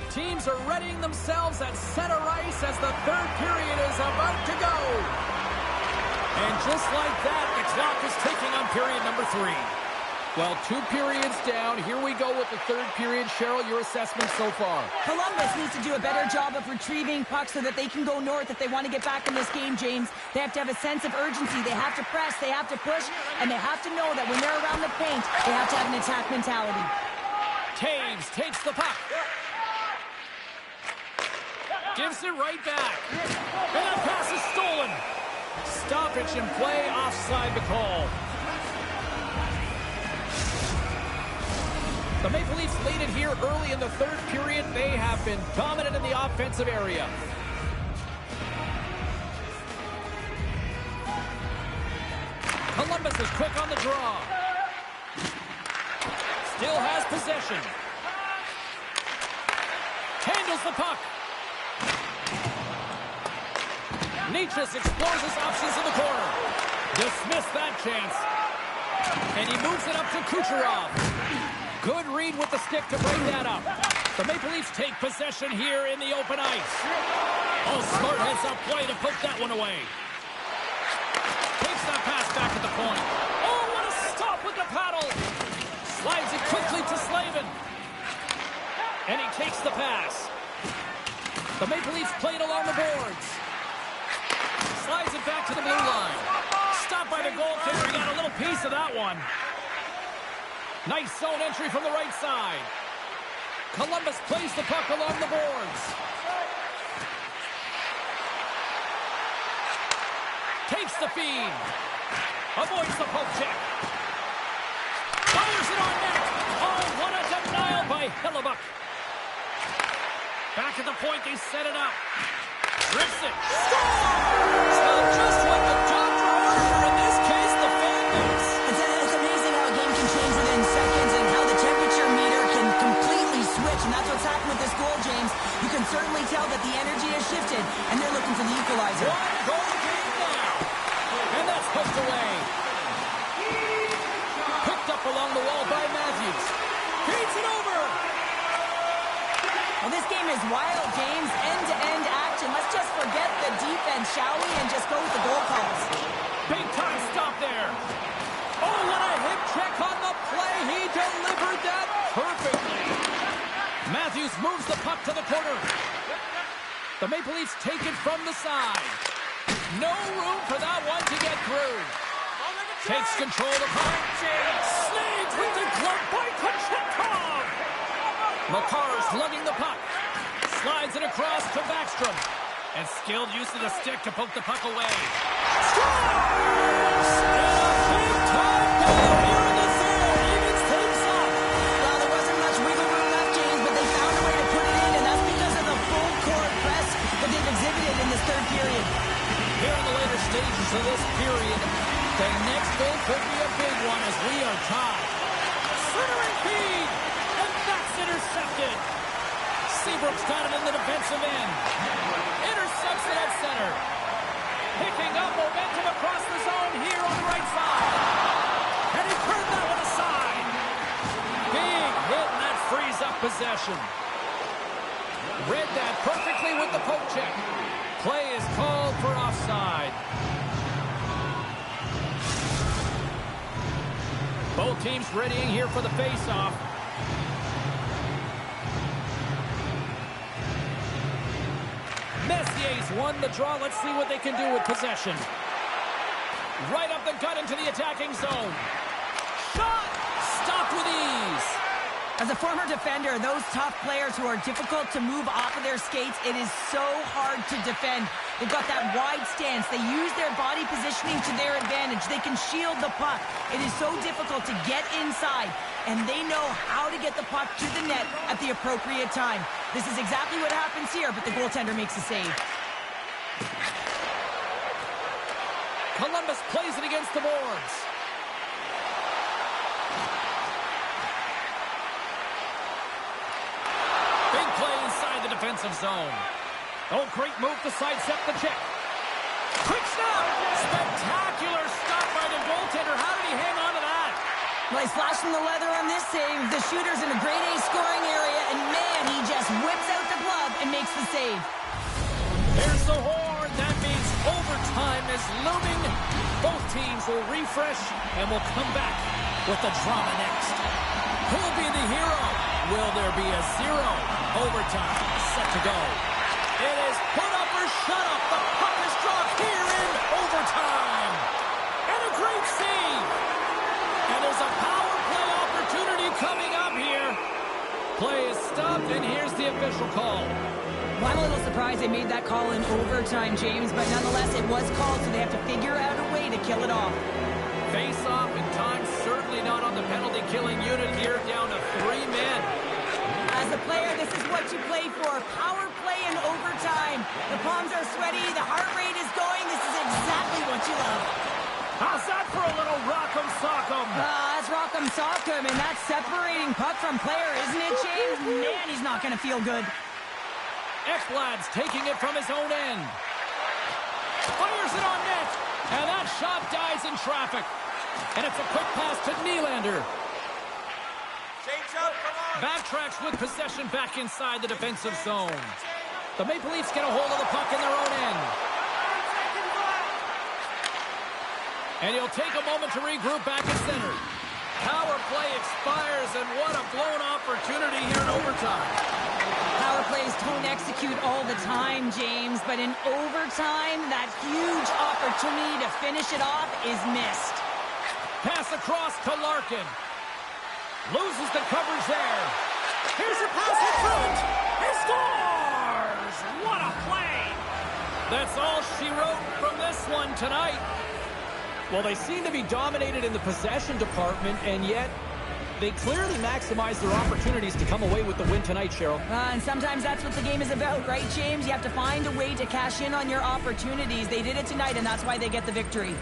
Teams are readying themselves at center ice as the third period is about to go. And just like that, the clock is ticking on period number 3. Well, 2 periods down. Here we go with the third period. Cheryl, your assessment so far? Columbus needs to do a better job of retrieving pucks so that they can go north if they want to get back in this game, James. They have to have a sense of urgency. They have to press. They have to push. And they have to know that when they're around the paint, they have to have an attack mentality. Taves takes the puck. Gives it right back. And that pass is stolen. Stoppage in play, offside the call. The Maple Leafs lead it here early in the third period. They have been dominant in the offensive area. Columbus is quick on the draw. Still has possession. Handles the puck. Necas explores his options in the corner. Dismissed that chance. And he moves it up to Kucherov. Good read with the stick to break that up. The Maple Leafs take possession here in the open ice. Oh, smart heads-up play to poke that one away. Takes that pass back at the point. Oh, what a stop with the paddle. Slides it quickly to Slavin. And he takes the pass. The Maple Leafs play it along the boards. Slides it back to the blue line. Stopped by the goaltender. He got a little piece of that one. Nice zone entry from the right side. Columbus plays the puck along the boards. Takes the feed. Avoids the poke check. Fires it on net. Oh, what a denial by Hellebuyck. Back at the point, they set it up. Rips it. Scores! Well, just what the doctor ordered. In this case, the fan base. It's amazing how a game can change within seconds and how the temperature meter can completely switch. And that's what's happened with this goal, James. You can certainly tell that the energy has shifted, and they're looking for the equalizer. One goal game now. And that's poked away. Picked up along the wall by Matthews. Feeds it over. Well, this game is wild, James. End-to-end action. Let's just forget the defense, shall we, and just go with the goal calls. Big time stop there. Oh, what a hip check on the play. He delivered that perfectly. Matthews moves the puck to the corner. The Maple Leafs take it from the side. No room for that one to get through. Takes control of the puck. Snags with the glove by Kochetkov. Makar's lugging the puck. Slides it across to Backstrom. And skilled use of the stick to poke the puck away. Scores! And a big-time goal here in the third. Evens things up. Well, there wasn't much wiggle room left, James, but they found a way to put it in, and that's because of the full-court press that they've exhibited in this third period. Here in the later stages of this period, the next goal could be a big one as we are tied. Centering feed, and that's intercepted. Seabrook's got it in the defensive end. Intercepts it at center. Picking up momentum across the zone here on the right side. And he turned that one aside. Big hit, and that frees up possession. Read that perfectly with the poke check. Play is called for offside. Both teams readying here for the face-off. Messier's won the draw. Let's see what they can do with possession. Right up the gut into the attacking zone. Shot! Stopped with ease. As a former defender, those tough players who are difficult to move off of their skates, it is so hard to defend. They've got that wide stance. They use their body positioning to their advantage. They can shield the puck. It is so difficult to get inside, and they know how to get the puck to the net at the appropriate time. This is exactly what happens here, but the goaltender makes a save. Columbus plays it against the boards. Big play inside the defensive zone. Oh, great move to sidestep the check. Quick snap! Spectacular stop by the goaltender. How did he hang on to that? Well, he's flashing the leather on this save. The shooter's in a grade A scoring area, and man, he just whips out the glove and makes the save. There's the horn. That means overtime is looming. Both teams will refresh and will come back with the drama next. Who'll be the hero? Will there be a zero? Overtime set to go. It is put up or shut up. The puck is dropped here in overtime. And a great save. And there's a power play opportunity coming up here. Play is stopped, and here's the official call. Well, I'm a little surprised they made that call in overtime, James, but nonetheless, it was called, so they have to figure out a way to kill it off. Face-off in time, certainly not on the penalty-killing unit here, down to 3 men. As a player, this is what you play for. Power play in overtime. The palms are sweaty, the heart rate is going. This is exactly what you love. How's that for a little rock'em sock'em? That's Rock'em Sock'em, and that's separating puck from player, isn't it, James? Man, he's not going to feel good. Ekblad's taking it from his own end. Fires it on net. And that shot dies in traffic. And it's a quick pass to Nylander. Change up, come on. Backtracks with possession back inside the defensive zone. The Maple Leafs get a hold of the puck in their own end. And he'll take a moment to regroup back at center. Power play expires, and what a blown opportunity here in overtime. Power plays don't execute all the time, James, but in overtime, that huge opportunity to finish it off is missed. Pass across to Larkin. Loses the coverage there. Here's a pass in front. He scores! What a play! That's all she wrote from this one tonight. Well, they seem to be dominated in the possession department, and yet they clearly maximize their opportunities to come away with the win tonight, Cheryl. And sometimes that's what the game is about, right, James? You have to find a way to cash in on your opportunities. They did it tonight, and that's why they get the victory.